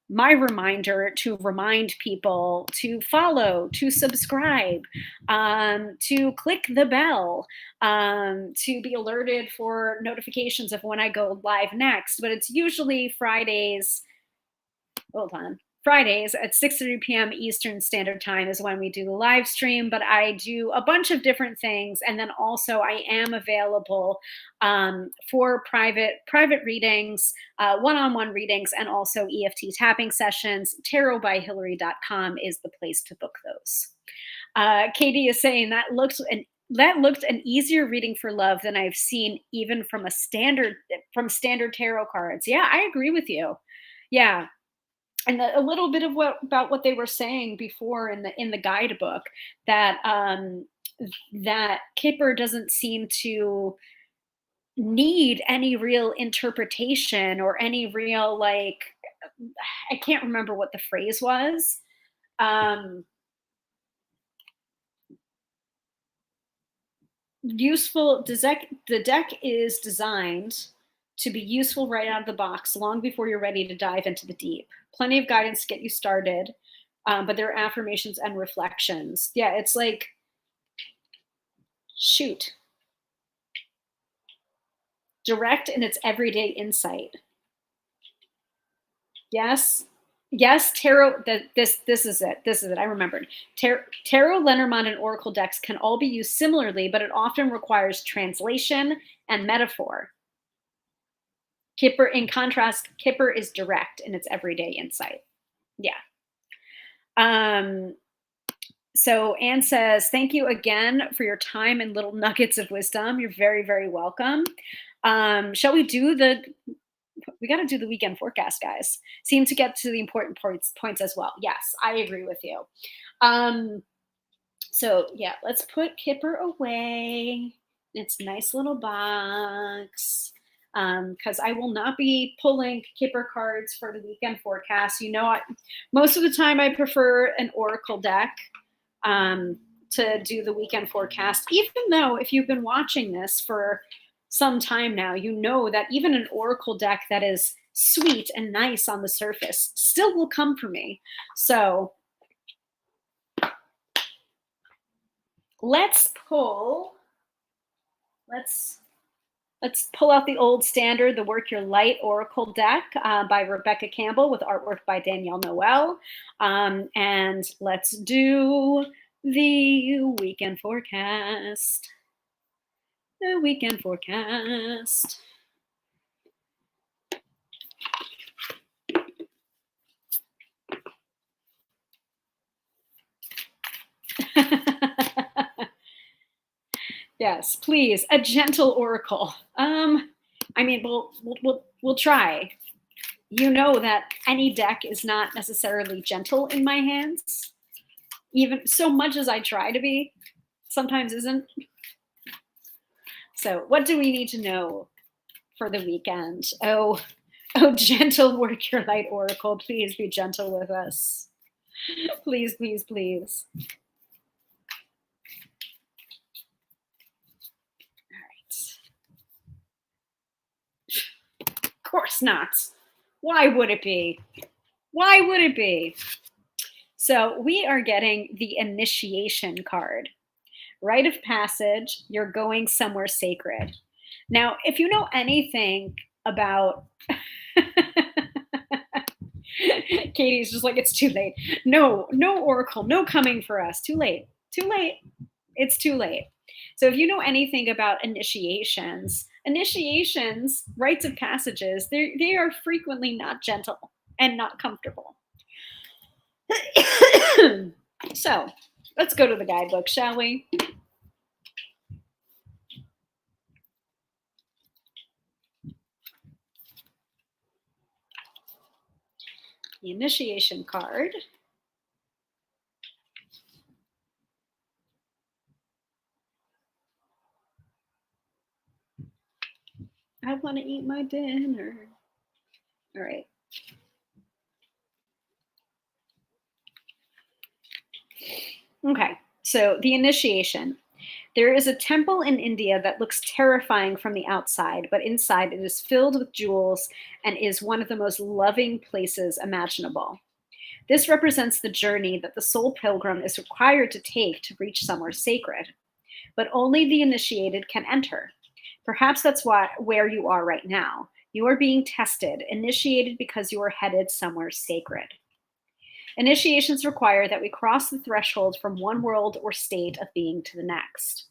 my reminder to remind people to follow, to subscribe, to click the bell, to be alerted for notifications of when I go live next. But it's usually Fridays. Hold on. Fridays at 6:30 p.m. Eastern Standard Time is when we do the live stream, but I do a bunch of different things. And then also I am available for private readings, one-on-one readings, and also EFT tapping sessions. Tarotbyhillary.com is the place to book those. Katie is saying that looked an easier reading for love than I've seen even from standard tarot cards. Yeah, I agree with you. Yeah. And a little bit of about what they were saying before in the guidebook, that that Kipper doesn't seem to need any real interpretation or any real, like, I can't remember what the phrase was. Um, the deck is designed to be useful right out of the box long before you're ready to dive into the deep. Plenty of guidance to get you started, but there are affirmations and reflections. Yeah, it's like, shoot, direct in its everyday insight. Yes. Yes, tarot. This is it. This is it. I remembered. Tarot, Lenormand, and Oracle decks can all be used similarly, but it often requires translation and metaphor. Kipper, in contrast, Kipper is direct in its everyday insight. Yeah. So Anne says, thank you again for your time and little nuggets of wisdom. You're very, very welcome. Shall we do we got to do the weekend forecast, guys. Seem to get to the important points as well. Yes, I agree with you. So yeah, let's put Kipper away in its nice little box, because I will not be pulling Kipper cards for the weekend forecast. You know, most of the time I prefer an Oracle deck to do the weekend forecast, even though if you've been watching this for some time now, you know that even an Oracle deck that is sweet and nice on the surface still will come for me. So let's pull out the old standard, the Work Your Light Oracle deck by Rebecca Campbell with artwork by Danielle Noel. And let's do the weekend forecast. The weekend forecast. Yes, please, a gentle oracle. I mean, we'll try. You know that any deck is not necessarily gentle in my hands. Even so much as I try to be, sometimes isn't. So, what do we need to know for the weekend? Oh, gentle Work Your Light oracle, please be gentle with us. Please, please, please. Of course not. Why would it be? Why would it be? So we are getting the initiation card. Rite of passage, you're going somewhere sacred. Now, if you know anything about Katie's just like, it's too late. No oracle, no coming for us. Too late. Too late. It's too late. So if you know anything about initiations, rites of passages, they are frequently not gentle and not comfortable. So let's go to the guidebook, shall we? The initiation card. I want to eat my dinner. All right. Okay, so the initiation. There is a temple in India that looks terrifying from the outside, but inside it is filled with jewels and is one of the most loving places imaginable. This represents the journey that the soul pilgrim is required to take to reach somewhere sacred. But only the initiated can enter. Perhaps that's where you are right now. You are being tested, initiated because you are headed somewhere sacred. Initiations require that we cross the threshold from one world or state of being to the next.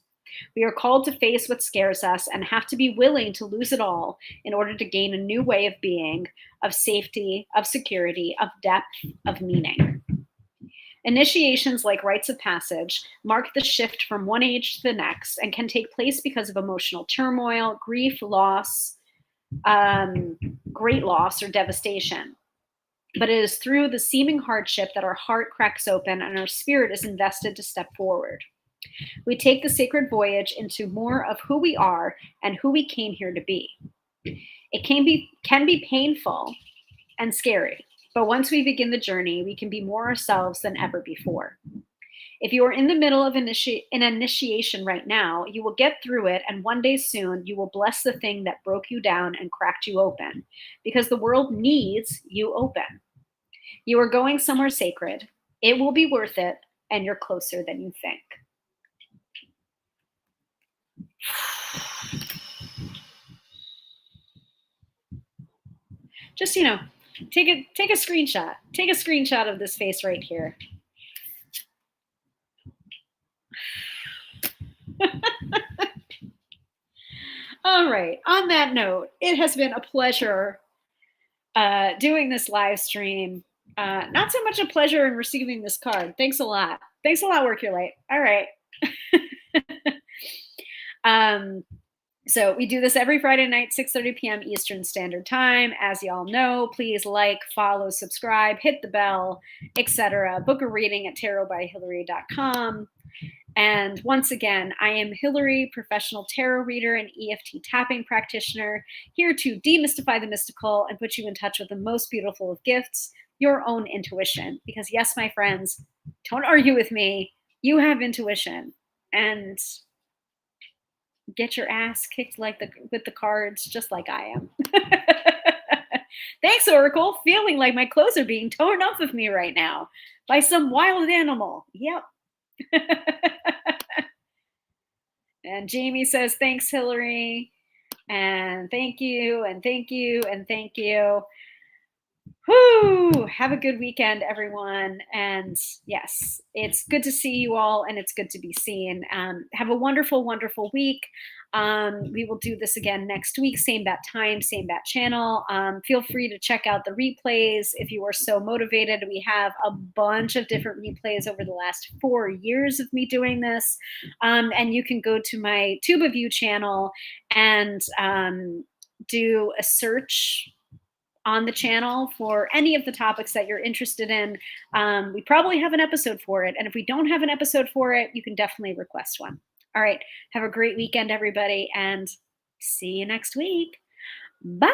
We are called to face what scares us and have to be willing to lose it all in order to gain a new way of being, of safety, of security, of depth, of meaning. Initiations, like rites of passage, mark the shift from one age to the next and can take place because of emotional turmoil, grief, loss, great loss, or devastation. But it is through the seeming hardship that our heart cracks open and our spirit is invested to step forward. We take the sacred voyage into more of who we are and who we came here to be. It can be painful and scary, but once we begin the journey, we can be more ourselves than ever before. If you are in the middle of an initiation right now, you will get through it, and one day soon you will bless the thing that broke you down and cracked you open, because the world needs you open. You are going somewhere sacred. It will be worth it, and you're closer than you think. Just, take a screenshot. Take a screenshot of this face right here. All right. On that note, it has been a pleasure doing this live stream. Not so much a pleasure in receiving this card. Thanks a lot. Thanks a lot, Work Your Light. All right. So we do this every Friday night, 6:30 p.m. Eastern Standard Time. As y'all know, please like, follow, subscribe, hit the bell, etc. Book a reading at tarotbyhillary.com. And once again, I am Hillary, professional tarot reader and EFT tapping practitioner, here to demystify the mystical and put you in touch with the most beautiful of gifts, your own intuition. Because yes, my friends, don't argue with me. You have intuition. And get your ass kicked with the cards, just like I am. Thanks, Oracle. Feeling like my clothes are being torn off of me right now by some wild animal. Yep. And Jamie says, thanks, Hillary. And thank you, and thank you, and thank you. Whoo! Have a good weekend, everyone. And yes, it's good to see you all, and it's good to be seen. Have a wonderful, wonderful week. We will do this again next week, same bat time, same bat channel. Feel free to check out the replays if you are so motivated. We have a bunch of different replays over the last 4 years of me doing this. And you can go to my TubeView channel and do a search on the channel for any of the topics that you're interested in. We probably have an episode for it. And if we don't have an episode for it, you can definitely request one. All right. Have a great weekend, everybody, and see you next week. Bye.